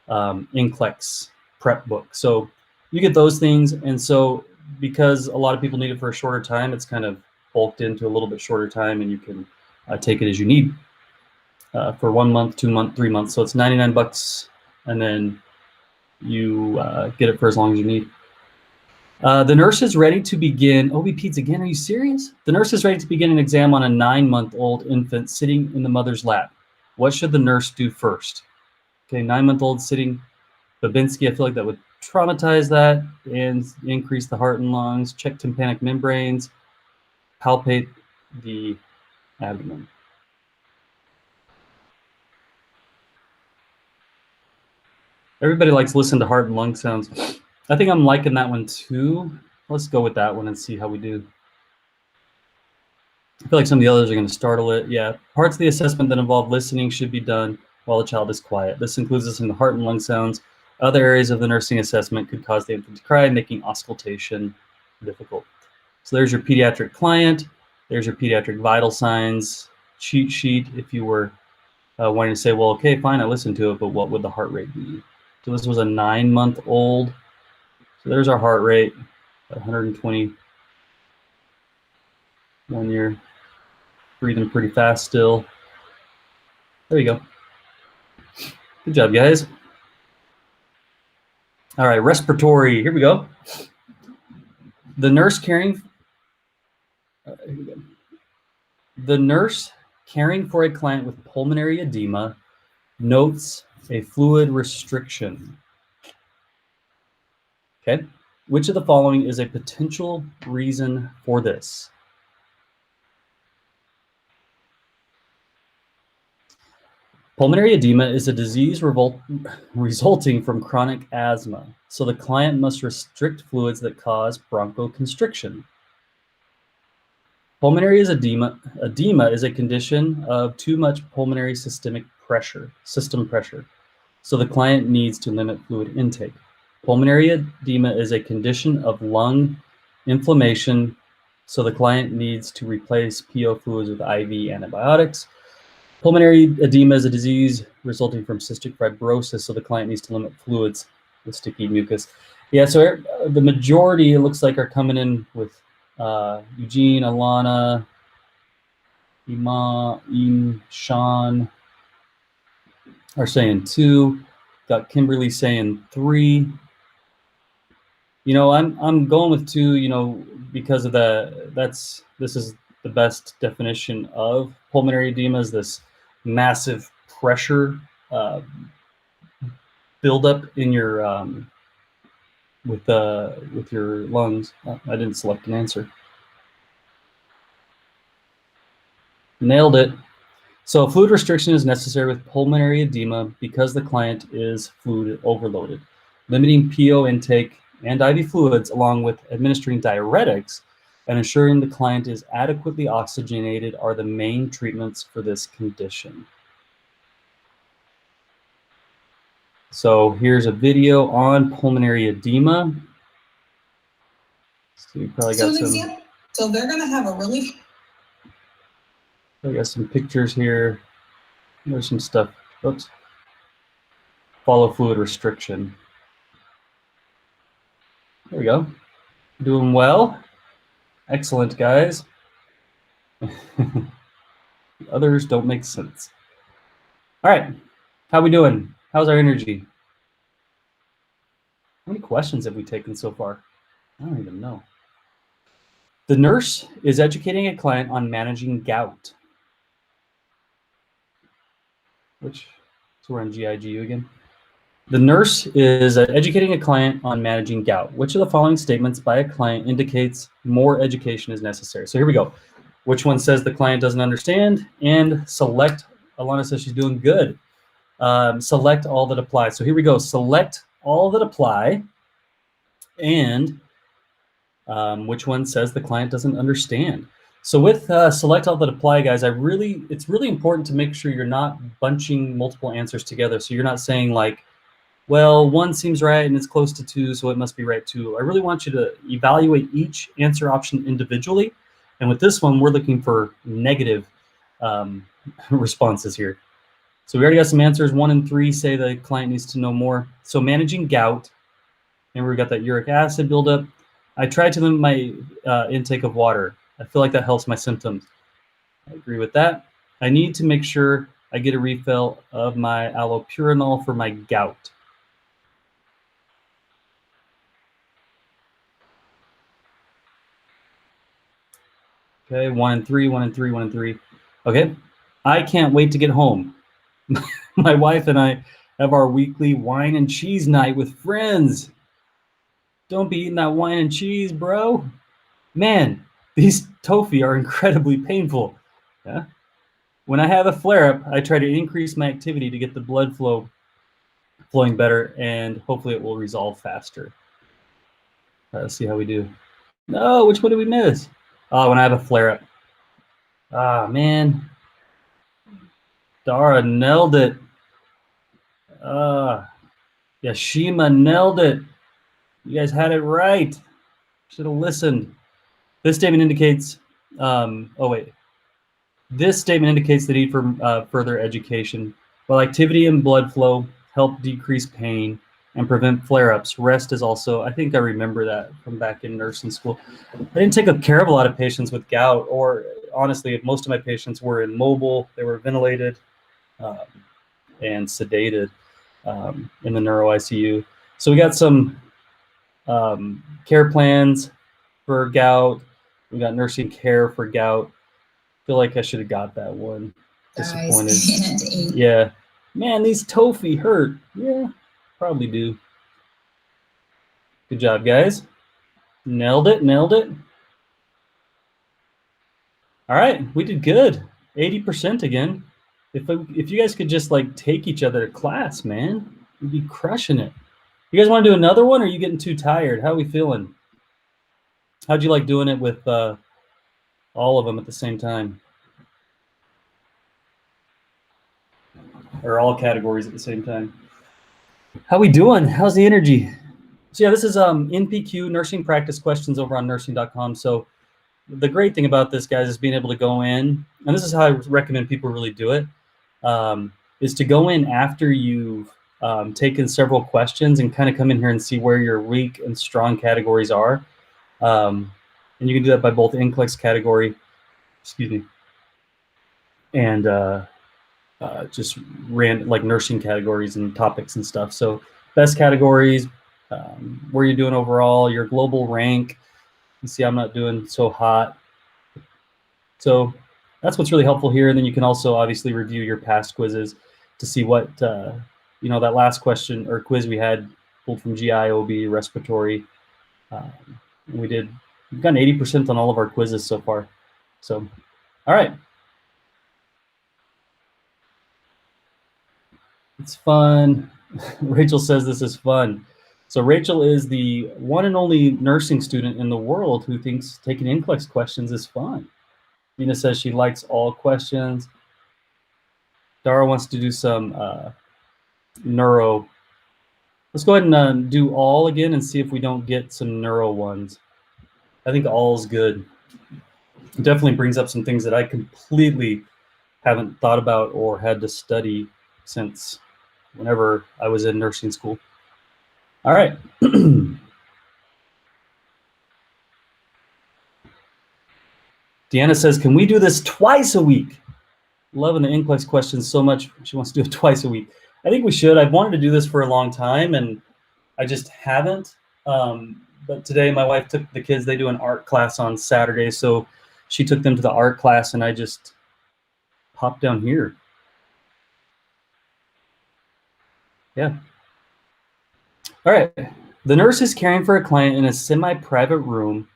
Nclex prep book. So you get those things. And so because a lot of people need it for a shorter time, it's kind of bulked into a little bit shorter time, and you can take it as you need for 1 month, 2 months, 3 months. So it's 99 bucks, and then you get it for as long as you need. The nurse is ready to begin. OB-PEDS again, are you serious? The nurse is ready to begin an exam on a 9-month-old infant sitting in the mother's lap. What should the nurse do first? Okay, 9-month-old sitting. Babinski, I feel like that would traumatize that and increase the heart and lungs. Check tympanic membranes. Palpate the abdomen. Everybody likes to listen to heart and lung sounds. I think I'm liking that one too. Let's go with that one and see how we do. I feel like some of the others are going to startle it. Yeah, parts of the assessment that involve listening should be done while the child is quiet. This includes listening to heart and lung sounds. Other areas of the nursing assessment could cause the infant to cry, making auscultation difficult. So there's your pediatric client. There's your pediatric vital signs cheat sheet. If you were wanting to say, well, okay, fine, I listened to it, but what would the heart rate be? So this was a 9-month-old. So there's our heart rate, 120. 1 year, breathing pretty fast still. There you go. Good job, guys. All right, respiratory. Here we go. The nurse caring. Here we go. The nurse caring for a client with pulmonary edema notes a fluid restriction. Okay. Which of the following is a potential reason for this? Pulmonary edema is a disease resulting from chronic asthma, so the client must restrict fluids that cause bronchoconstriction. Pulmonary edema is a condition of too much pulmonary system pressure, so the client needs to limit fluid intake. Pulmonary edema is a condition of lung inflammation, so the client needs to replace PO fluids with IV antibiotics. Pulmonary edema is a disease resulting from cystic fibrosis, so the client needs to limit fluids with sticky mucus. Yeah, so the majority, it looks like, are coming in with Eugene, Alana, Imam, Sean are saying 2. Got Kimberly saying 3. You know, I'm going with 2. You know, because of this is the best definition of pulmonary edema, is this massive pressure buildup in your with your lungs. Oh, I didn't select an answer. Nailed it. So fluid restriction is necessary with pulmonary edema because the client is fluid overloaded. Limiting PO intake and IV fluids, along with administering diuretics and ensuring the client is adequately oxygenated, are the main treatments for this condition. So here's a video on pulmonary edema. So you probably got So they're going to have a really... I got some pictures here. There's some stuff. Oops. Follow fluid restriction. There we go. Doing well. Excellent, guys. Others don't make sense. All right. How we doing? How's our energy? How many questions have we taken so far? I don't even know. The nurse is educating a client on managing gout. So we're on GIGU again. The nurse is educating a client on managing gout. Which of the following statements by a client indicates more education is necessary? So here we go. Which one says the client doesn't understand? And select. Alana says she's doing good. Select all that apply. So here we go. Select all that apply. And which one says the client doesn't understand? So with select all that apply, guys, it's really important to make sure you're not bunching multiple answers together. So you're not saying like, well, 1 seems right and it's close to 2, so it must be right too. I really want you to evaluate each answer option individually. And with this one, we're looking for negative responses here. So we already got some answers. 1 and 3 say the client needs to know more. So managing gout, and we got that uric acid buildup. I tried to limit my intake of water. I feel like that helps my symptoms. I agree with that. I need to make sure I get a refill of my allopurinol for my gout. Okay, 1 and 3, 1 and 3, 1 and 3. Okay, I can't wait to get home. My wife and I have our weekly wine and cheese night with friends. Don't be eating that wine and cheese, bro. Man, these tofu are incredibly painful. Yeah. When I have a flare-up, I try to increase my activity to get the blood flowing better, and hopefully it will resolve faster. Let's see how we do. No, which one did we miss? Oh, when I have a flare-up. Ah, man. Dara nailed it. Yashima nailed it. You guys had it right. Should have listened. This statement indicates, This statement indicates the need for further education. While activity and blood flow help decrease pain and prevent flare-ups, rest is also, I think I remember that from back in nursing school. I didn't take care of a lot of patients with gout, or honestly, most of my patients were immobile, they were ventilated and sedated in the neuro ICU. So we got some care plans for gout. We got nursing care for gout. Feel like I should have got that one. Disappointed. Yeah. Man, these tofu hurt. Yeah, probably do. Good job, guys. Nailed it, nailed it. All right, we did good. 80% again. If you guys could just like take each other to class, man, we'd be crushing it. You guys want to do another one, or are you getting too tired? How are we feeling? How'd you like doing it with all of them at the same time? Or all categories at the same time? How we doing? How's the energy? So yeah, this is NPQ, nursing practice questions over on nursing.com. So the great thing about this, guys, is being able to go in, and this is how I recommend people really do it, is to go in after you've taken several questions and kind of come in here and see where your weak and strong categories are. And you can do that by both Nclex category, and just ran like nursing categories and topics and stuff. So best categories, where you're doing overall, your global rank. You see I'm not doing so hot. So that's what's really helpful here. And then you can also obviously review your past quizzes to see what, that last question or quiz we had pulled from GI, OB, respiratory. We've gotten 80% on all of our quizzes so far. So, all right. It's fun. Rachel says this is fun. So Rachel is the one and only nursing student in the world who thinks taking Nclex questions is fun. Nina says she likes all questions. Dara wants to do some neuro. Let's go ahead and do all again and see if we don't get some neuro ones. I think all is good. It definitely brings up some things that I completely haven't thought about or had to study since whenever I was in nursing school. All right. Deanna says, can we do this twice a week? Loving the Nclex questions so much. She wants to do it twice a week. I think we should. I've wanted to do this for a long time, and I just haven't. But today my wife took the kids. They do an art class on Saturday, so she took them to the art class, and I just popped down here. Yeah. All right. The nurse is caring for a client in a semi-private room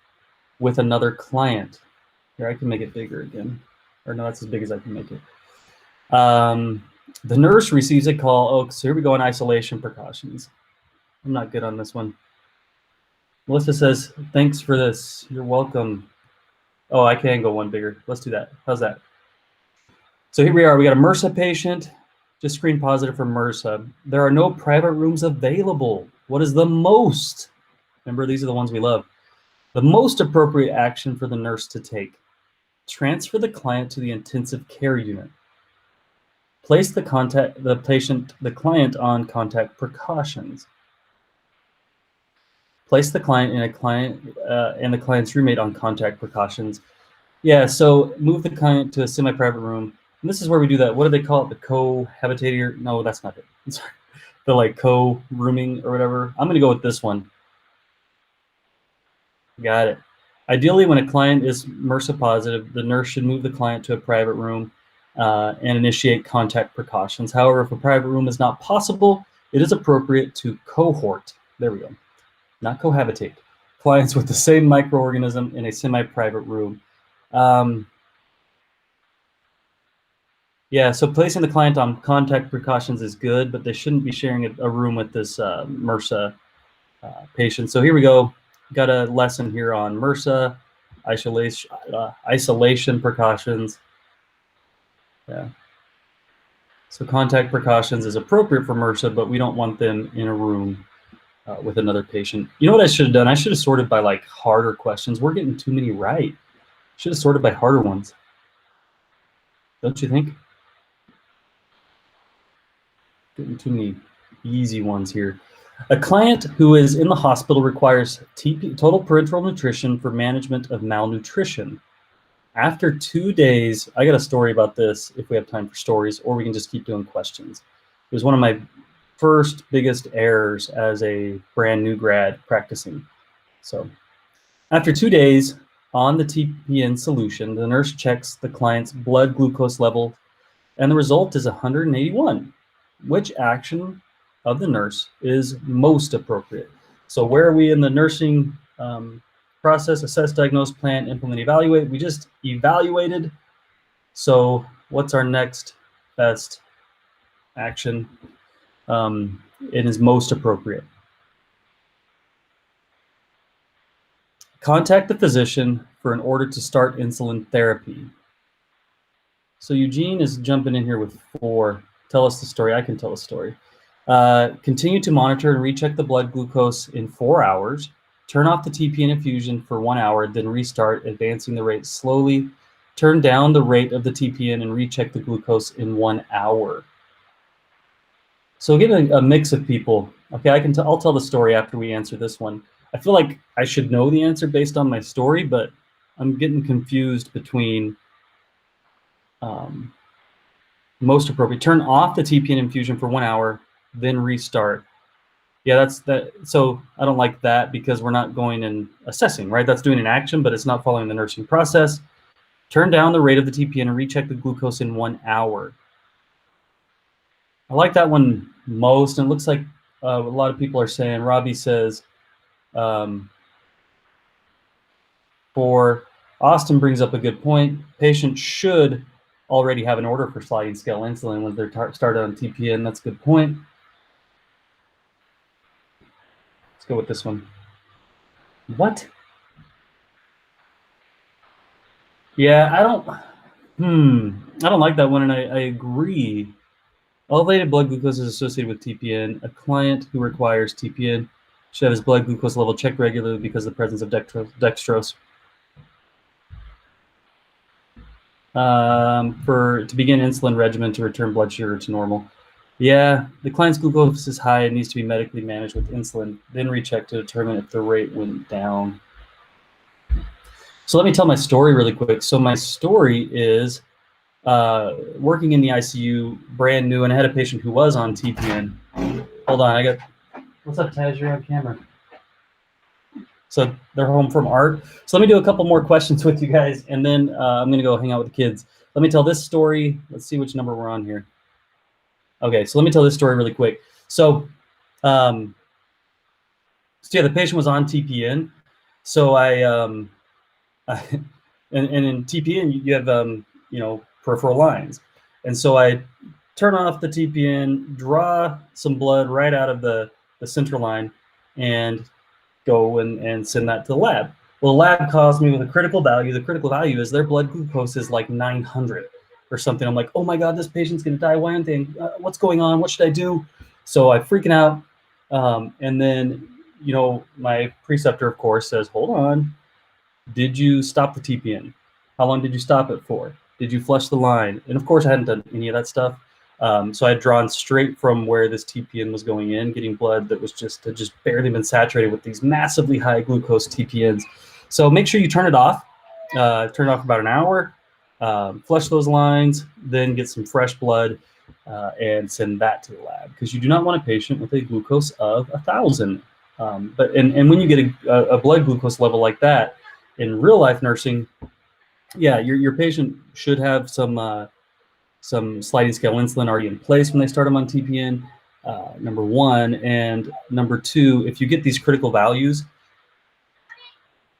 with another client. Here, I can make it bigger again. Or no, that's as big as I can make it. The nurse receives a call. Oh, so here we go on isolation precautions. I'm not good on this one. Melissa says, thanks for this. You're welcome. Oh, I can go one bigger. Let's do that. How's that? So here we are. We got a MRSA patient. Just screen positive for MRSA. There are no private rooms available. What is the most? Remember, these are the ones we love. The most appropriate action for the nurse to take. Transfer the client to the intensive care unit. Place the client on contact precautions. Place the client and the client's roommate on contact precautions. Yeah, so move the client to a semi-private room. And this is where we do that. What do they call it? The cohabitator? No, that's not it. I'm sorry. The like co-rooming or whatever. I'm going to go with this one. Got it. Ideally, when a client is MRSA positive, the nurse should move the client to a private room and initiate contact precautions. However, if a private room is not possible, it is appropriate to cohort. There we go. Not cohabitate. Clients with the same microorganism in a semi-private room. Yeah, so placing the client on contact precautions is good, but they shouldn't be sharing a room with this MRSA patient. So here we go. Got a lesson here on MRSA, isolation precautions. Yeah. So contact precautions is appropriate for MRSA, but we don't want them in a room with another patient. You know what I should have done? I should have sorted by like harder questions. We're getting too many right. Should have sorted by harder ones. Don't you think? Getting too many easy ones here. A client who is in the hospital requires total parenteral nutrition for management of malnutrition. After 2 days, I got a story about this if we have time for stories, or we can just keep doing questions. It was one of my first biggest errors as a brand new grad practicing. So after 2 days on the TPN solution, the nurse checks the client's blood glucose level, and the result is 181. Which action of the nurse is most appropriate? So where are we in the nursing process? Assess, diagnose, plan, implement, evaluate. We just evaluated. So what's our next best action? It is most appropriate. Contact the physician for an order to start insulin therapy. So Eugene is jumping in here with 4. Tell us the story. I can tell a story. Continue to monitor and recheck the blood glucose in 4 hours. Turn off the TPN infusion for 1 hour, then restart, advancing the rate slowly. Turn down the rate of the TPN and recheck the glucose in 1 hour. So getting a mix of people. Okay, I'll tell the story after we answer this one. I feel like I should know the answer based on my story, but I'm getting confused between most appropriate. Turn off the TPN infusion for 1 hour, then restart. Yeah, that's that. So I don't like that because we're not going and assessing, right? That's doing an action, but it's not following the nursing process. Turn down the rate of the TPN and recheck the glucose in 1 hour. I like that one most, and it looks like a lot of people are saying. Robbie says, for Austin brings up a good point. Patients should already have an order for sliding scale insulin when they're started on TPN. That's a good point. Let's go with this one. What? Yeah, I don't like that one, and I agree. Elevated blood glucose is associated with TPN. A client who requires TPN should have his blood glucose level checked regularly because of the presence of dextrose. To begin insulin regimen to return blood sugar to normal. Yeah, the client's glucose is high and needs to be medically managed with insulin, then recheck to determine if the rate went down. So let me tell my story really quick. So my story is working in the ICU, brand new, and I had a patient who was on TPN. Hold on, what's up, Taz? You're on camera. So they're home from art. So let me do a couple more questions with you guys, and then I'm going to go hang out with the kids. Let me tell this story. Let's see which number we're on here. Okay, so let me tell this story really quick. So, yeah, the patient was on TPN. So and in TPN you have peripheral lines, and so I turn off the TPN, draw some blood right out of the central line, and go and send that to the lab. Well, the lab calls me with a critical value. The critical value is their blood glucose is like 900 or something. I'm like, oh my God, this patient's gonna die. Why aren't they? What's going on? What should I do? So I'm freaking out. And then, my preceptor, of course, says, hold on. Did you stop the TPN? How long did you stop it for? Did you flush the line? And of course, I hadn't done any of that stuff. So I had drawn straight from where this TPN was going in, getting blood that was just barely been saturated with these massively high glucose TPNs. So make sure you turn it off turn it off for about an hour, flush those lines, then get some fresh blood and send that to the lab, because you do not want a patient with a glucose of 1,000. But when you get a blood glucose level like that in real life nursing, yeah, your patient should have some sliding scale insulin already in place when they start them on TPN, number one. And number two, if you get these critical values,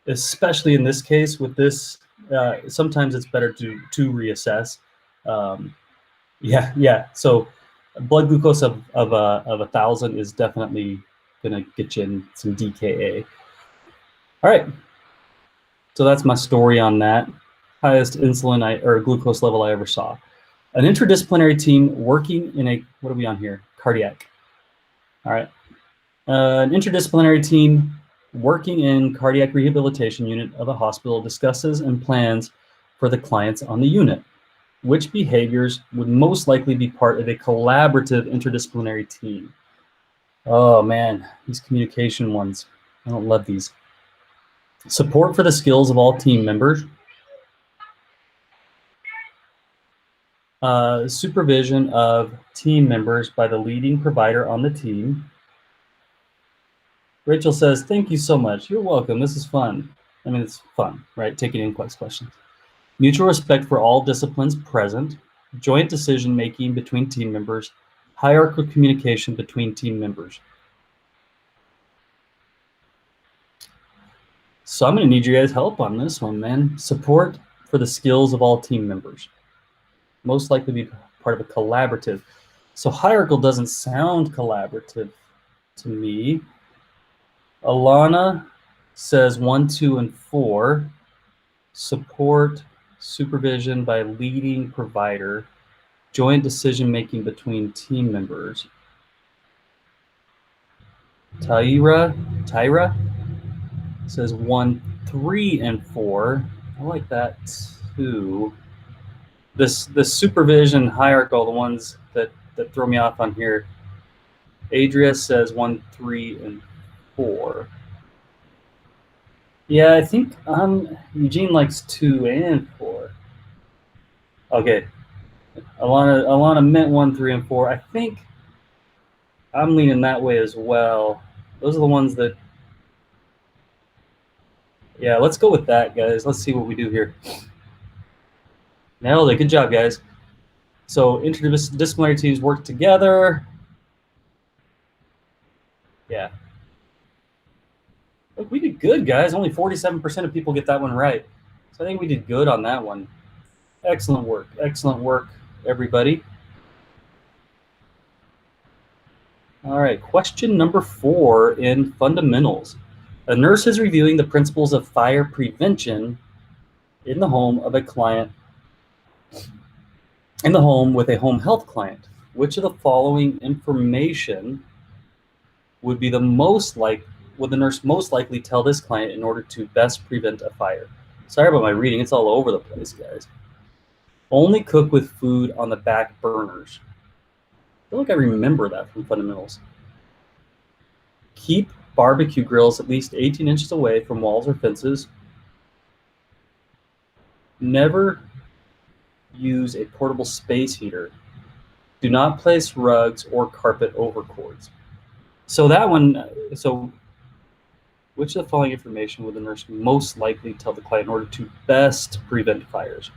especially in this case with this, sometimes it's better to reassess. Yeah. So blood glucose of 1,000 is definitely gonna get you in some DKA. All right. So that's my story on that. Highest insulin or glucose level I ever saw. An interdisciplinary team working in a, what are we on here? Cardiac. All right. An interdisciplinary team working in cardiac rehabilitation unit of a hospital discusses and plans for the clients on the unit. Which behaviors would most likely be part of a collaborative interdisciplinary team? Oh man, these communication ones. I don't love these. Support for the skills of all team members. Supervision of team members by the leading provider on the team. Rachel says, thank you so much. You're welcome. This is fun. I mean, it's fun, right? Taking Nclex questions. Mutual respect for all disciplines present. Joint decision-making between team members. Hierarchical communication between team members. So I'm going to need you guys' help on this one, man. Support for the skills of all team members. Most likely be part of a collaborative. So hierarchical doesn't sound collaborative to me. Alana says 1, 2, and 4. Support, supervision by leading provider. Joint decision-making between team members. Tyra says 1, 3, and 4. I like that too. The supervision hierarchical, the ones that throw me off on here. Adria says 1, 3, and 4. Yeah, I think Eugene likes 2 and 4. Okay. Alana meant 1, 3, and 4. I think I'm leaning that way as well. Those are the ones that, yeah, let's go with that, guys. Let's see what we do here. Nailed it. Good job, guys. So interdisciplinary teams work together. Yeah. Look, we did good, guys. Only 47% of people get that one right. So I think we did good on that one. Excellent work. Excellent work, everybody. All right, question number 4 in fundamentals. A nurse is reviewing the principles of fire prevention in the home of a client, in the home with a home health client. Which of the following information would be the most would the nurse most likely tell this client in order to best prevent a fire? Sorry about my reading, it's all over the place, guys. Only cook with food on the back burners. I feel like I remember that from fundamentals. Keep barbecue grills at least 18 inches away from walls or fences. Never use a portable space heater. Do not place rugs or carpet over cords. So that one, so which of the following information would the nurse most likely tell the client in order to best prevent fires?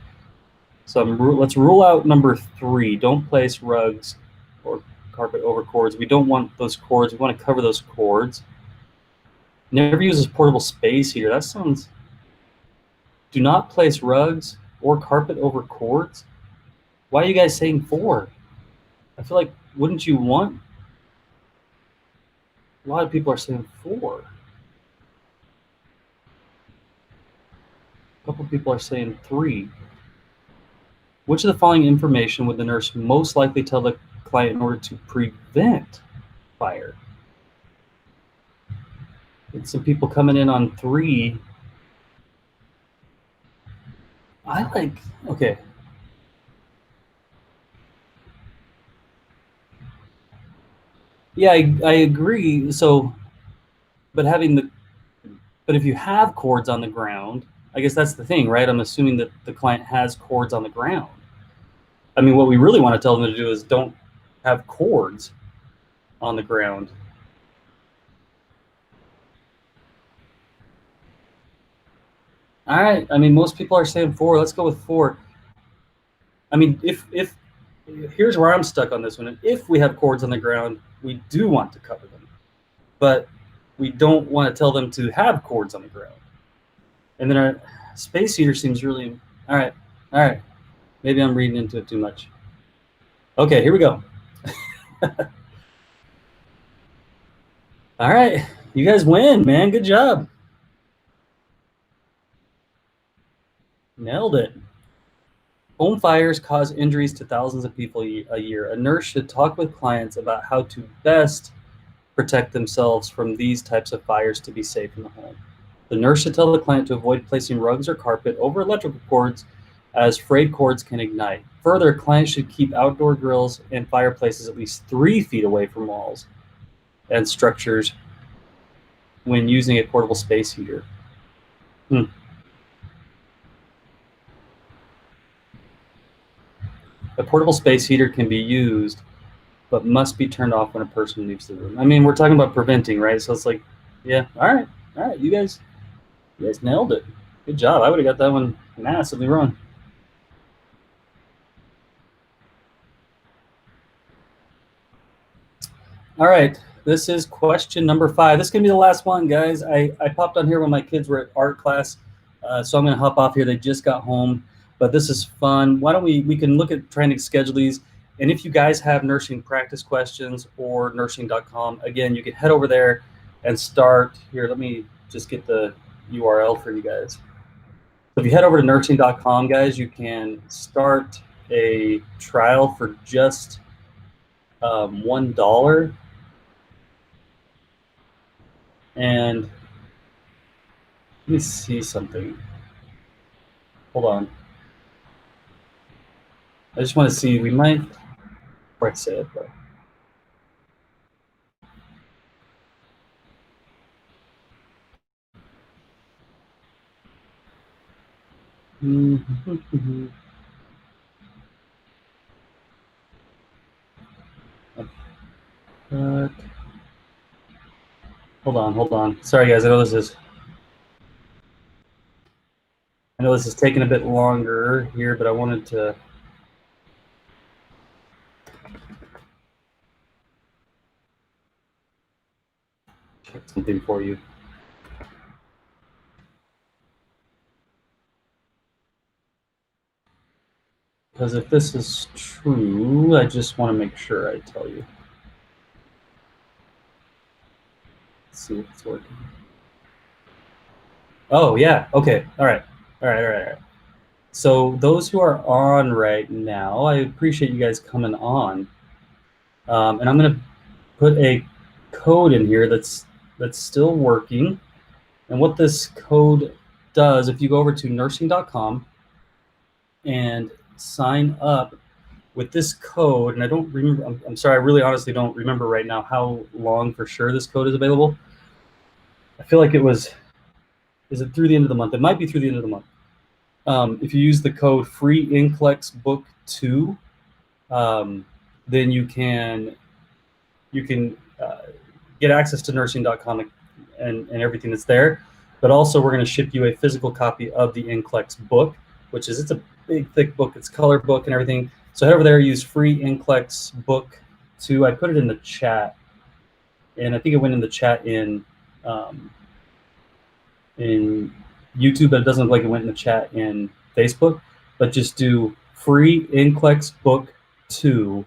So let's rule out number 3. Don't place rugs or carpet over cords. We don't want those cords. We want to cover those cords. Never use a portable space heater. That sounds... Do not place rugs or carpet over cords. Why are you guys saying 4? I feel like, wouldn't you want... A lot of people are saying 4. A couple people are saying 3. Which of the following information would the nurse most likely tell the client in order to prevent fire? And some people coming in on 3. Okay. Yeah, I agree. So, but if you have cords on the ground, I guess that's the thing, right? I'm assuming that the client has cords on the ground. I mean, what we really want to tell them to do is don't have cords on the ground. All right. I mean, most people are saying 4. Let's go with 4. I mean, if here's where I'm stuck on this one. If we have cords on the ground, we do want to cover them, but we don't want to tell them to have cords on the ground. And then our space heater seems really, all right. Maybe I'm reading into it too much. Okay, here we go. All right, you guys win, man. Good job. Nailed it. Home fires cause injuries to thousands of people a year. A nurse should talk with clients about how to best protect themselves from these types of fires to be safe in the home. The nurse should tell the client to avoid placing rugs or carpet over electrical cords, as frayed cords can ignite. Further, clients should keep outdoor grills and fireplaces at least 3 feet away from walls and structures when using a portable space heater. A portable space heater can be used, but must be turned off when a person leaves the room. I mean, we're talking about preventing, right? So it's like, yeah, all right, you guys nailed it. Good job. I would have got that one massively wrong. All right, this is question number 5. This is gonna be the last one, guys. I popped on here when my kids were at art class, so I'm gonna hop off here. They just got home, but this is fun. Why don't we can look at trying to schedule these. And if you guys have nursing practice questions or nursing.com, again, you can head over there and start here. Let me just get the URL for you guys. So if you head over to nursing.com, guys, you can start a trial for just $1. And let me see something. Hold on. I just want to see, we might, before I say it, but. Hold on. Sorry, guys. I know this is taking a bit longer here, but I wanted to. Check something for you. Because if this is true, I just want to make sure I tell you. Let's see if it's working. Oh, yeah. Okay. All right. So those who are on right now, I appreciate you guys coming on. And I'm going to put a code in here that's still working. And what this code does, if you go over to nursing.com and sign up with this code, and I don't remember, I'm sorry, I really honestly don't remember right now how long for sure this code is available. I feel like is it through the end of the month? It might be through the end of the month. If you use the code free Nclex book 2, then you can get access to nursing.com and everything that's there. But also we're going to ship you a physical copy of the Nclex book, which is, it's a big, thick book. It's color book and everything. So head over there, use free Nclex book 2. I put it in the chat, and I think it went in the chat in YouTube, but it doesn't look like it went in the chat in Facebook. But just do free Nclex book 2,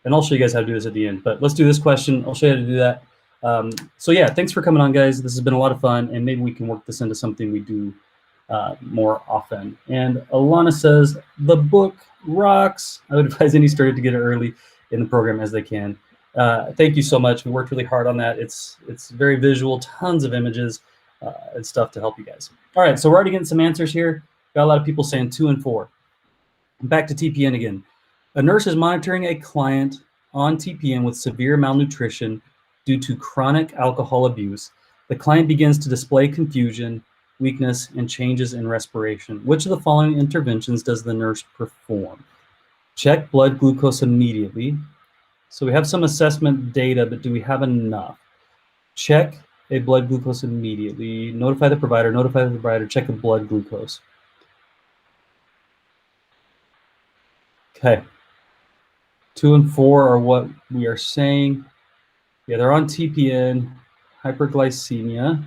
and I'll show you guys how to do this at the end. But let's do this question. I'll show you how to do that. So yeah, thanks for coming on, guys. This has been a lot of fun, and maybe we can work this into something we do more often. And Alana says, the book rocks. I would advise any student to get it early in the program as they can. Thank you so much. We worked really hard on that. It's very visual, tons of images and stuff to help you guys. All right, so we're already getting some answers here. Got a lot of people saying 2 and 4. Back to TPN again. A nurse is monitoring a client on TPN with severe malnutrition due to chronic alcohol abuse. The client begins to display confusion weakness, and changes in respiration. Which of the following interventions does the nurse perform? Check blood glucose immediately. So we have some assessment data, but do we have enough? Check a blood glucose immediately. Notify the provider, check the blood glucose. Okay. 2 and 4 are what we are saying. Yeah, they're on TPN, hyperglycemia.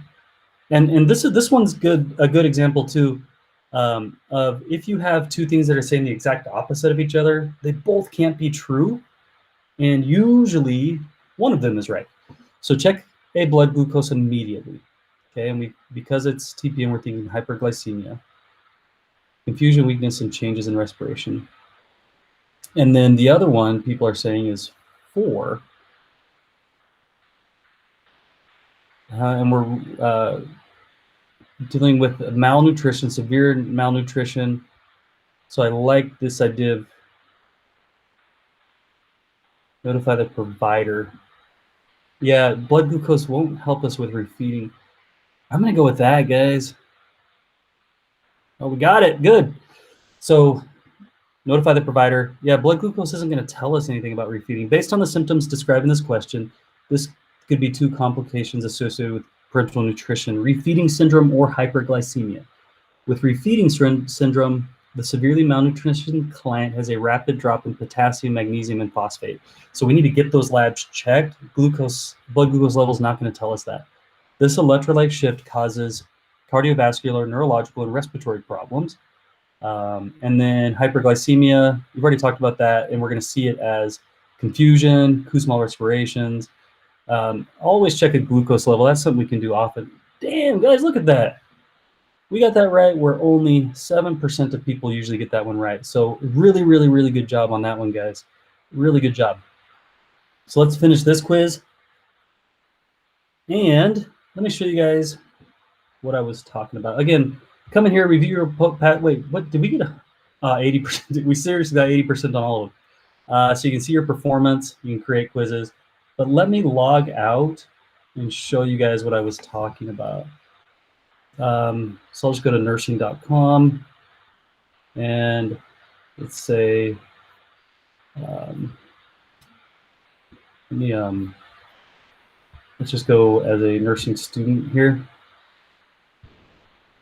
And this one's good, a good example too, of if you have two things that are saying the exact opposite of each other, they both can't be true, and usually one of them is right. So check a blood glucose immediately. Okay, and because it's TPN, we're thinking hyperglycemia, confusion, weakness, and changes in respiration. And then the other one people are saying is 4. And we're dealing with malnutrition, severe malnutrition. So I like this idea of notify the provider. Yeah, blood glucose won't help us with refeeding. I'm gonna go with that, guys. Oh, we got it, good. So notify the provider. Yeah, blood glucose isn't gonna tell us anything about refeeding. Based on the symptoms described in this question, this could be 2 complications associated with parenteral nutrition, refeeding syndrome or hyperglycemia. With refeeding syndrome, the severely malnutrition client has a rapid drop in potassium, magnesium, and phosphate. So we need to get those labs checked. Blood glucose level is not going to tell us that. This electrolyte shift causes cardiovascular, neurological, and respiratory problems. And then hyperglycemia, we've already talked about that, and we're going to see it as confusion, Kussmaul respirations. Always check a glucose level. That's something we can do often. Damn, guys, look at that. We got that right, where only 7% of people usually get that one right. So really, really, really good job on that one, guys. Really good job. So let's finish this quiz. And let me show you guys what I was talking about. Again, come in here, review your wait, what did we get? 80%. We seriously got 80% on all of them. So you can see your performance. You can create quizzes. But let me log out and show you guys what I was talking about. So I'll just go to nursing.com and let's say, let's just go as a nursing student here.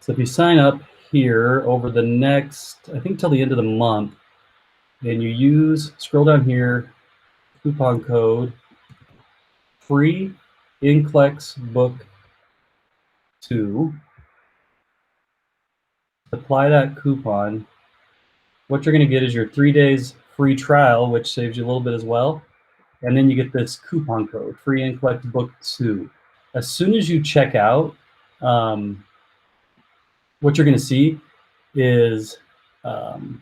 So if you sign up here over the next, I think till the end of the month, and you scroll down here, coupon code, free Nclex book 2, apply that coupon, what you're going to get is your 3 days free trial, which saves you a little bit as well. And then you get this coupon code, free Nclex book 2. As soon as you check out, what you're going to see is we're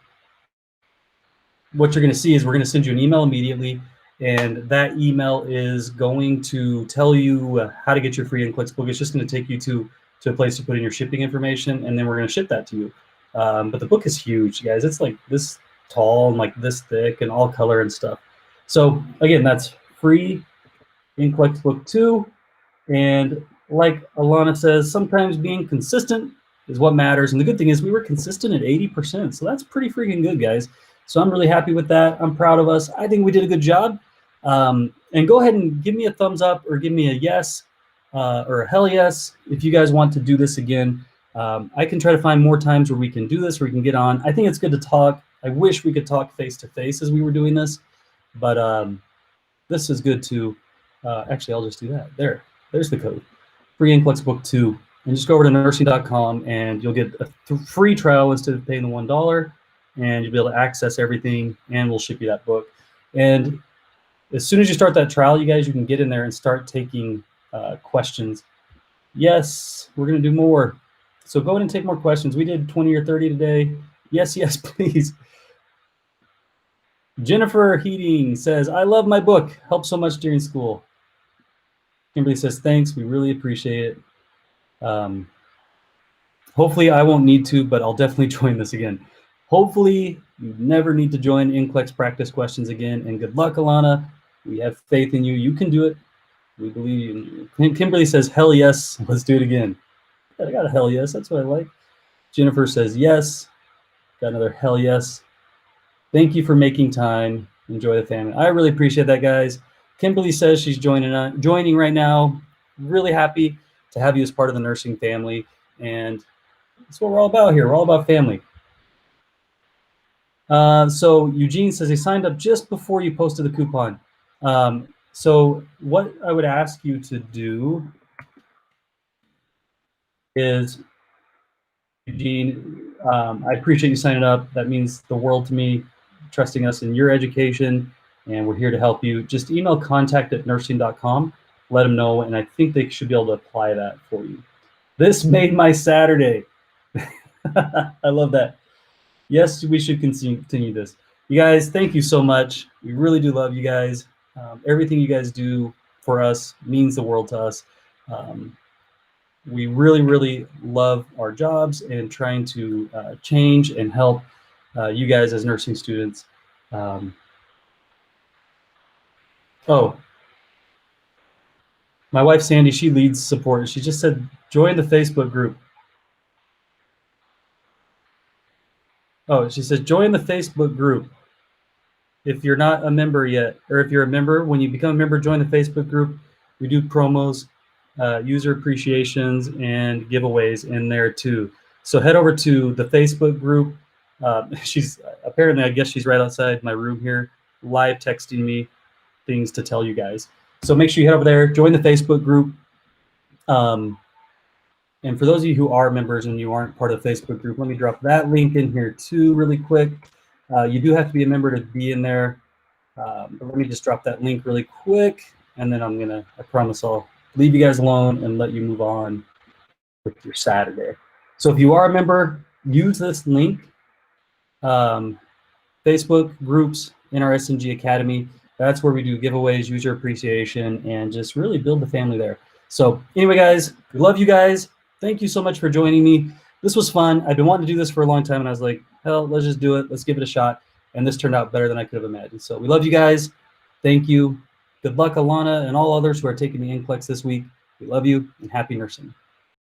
going to send you an email immediately, and that email is going to tell you how to get your free Nclex book. It's just going to take you to a place to put in your shipping information, and then we're going to ship that to you. But the book is huge, guys. It's like this tall and like this thick and all color and stuff. So again, that's free Nclex book 2. And like Alana says, sometimes being consistent is what matters. And the good thing is we were consistent at 80%. So that's pretty freaking good, guys. So I'm really happy with that. I'm proud of us. I think we did a good job. And go ahead and give me a thumbs up or give me a yes or a hell yes if you guys want to do this again. I can try to find more times where we can do this, where we can get on. I think it's good to talk. I wish we could talk face-to-face as we were doing this. But this is good too. Actually, I'll just do that. There's the code. Free Nclex book 2. And just go over to nursing.com and you'll get a free trial instead of paying the $1. And you'll be able to access everything, and we'll ship you that book. And as soon as you start that trial, you guys, you can get in there and start taking questions. Yes, we're going to do more. So go ahead and take more questions. We did 20 or 30 today. Yes, yes, please. Jennifer Heating says, I love my book. Helps so much during school. Kimberly says, thanks. We really appreciate it. Hopefully I won't need to, but I'll definitely join this again. Hopefully you never need to join Nclex practice questions again. And good luck, Alana. We have faith in you. You can do it. We believe in you. Kimberly says, hell yes, let's do it again. I got a hell yes. That's what I like. Jennifer says yes. Got another hell yes. Thank you for making time. Enjoy the family. I really appreciate that, guys. Kimberly says she's joining right now. Really happy to have you as part of the nursing family. And that's what we're all about here. We're all about family. So Eugene says he signed up just before you posted the coupon. So what I would ask you to do is, Eugene, I appreciate you signing up. That means the world to me, trusting us in your education, and we're here to help you. Just email contact@nursing.com, let them know, and I think they should be able to apply that for you. This made my Saturday. I love that. Yes, we should continue this. You guys, thank you so much. We really do love you guys. Everything you guys do for us means the world to us. We really, really love our jobs and trying to change and help you guys as nursing students. Oh, my wife, Sandy, she leads support. She just said, join the Facebook group. Oh, she says, join the Facebook group. If you're not a member yet, or if you're a member, when you become a member, join the Facebook group. We do promos, user appreciations, and giveaways in there too. So head over to the Facebook group. She's apparently, I guess she's right outside my room here, live texting me things to tell you guys. So make sure you head over there, join the Facebook group. And for those of you who are members and you aren't part of the Facebook group, let me drop that link in here too really quick. You do have to be a member to be in there. But let me just drop that link really quick, and then I promise I'll leave you guys alone and let you move on with your Saturday. So if you are a member, use this link. Facebook groups in our SNG Academy. That's where we do giveaways, user appreciation, and just really build the family there. So anyway, guys, we love you guys. Thank you so much for joining me. This was fun. I've been wanting to do this for a long time, and I was like, hell, let's just do it. Let's give it a shot. And this turned out better than I could have imagined. So we love you guys. Thank you. Good luck, Alana, and all others who are taking the Nclex this week. We love you, and happy nursing.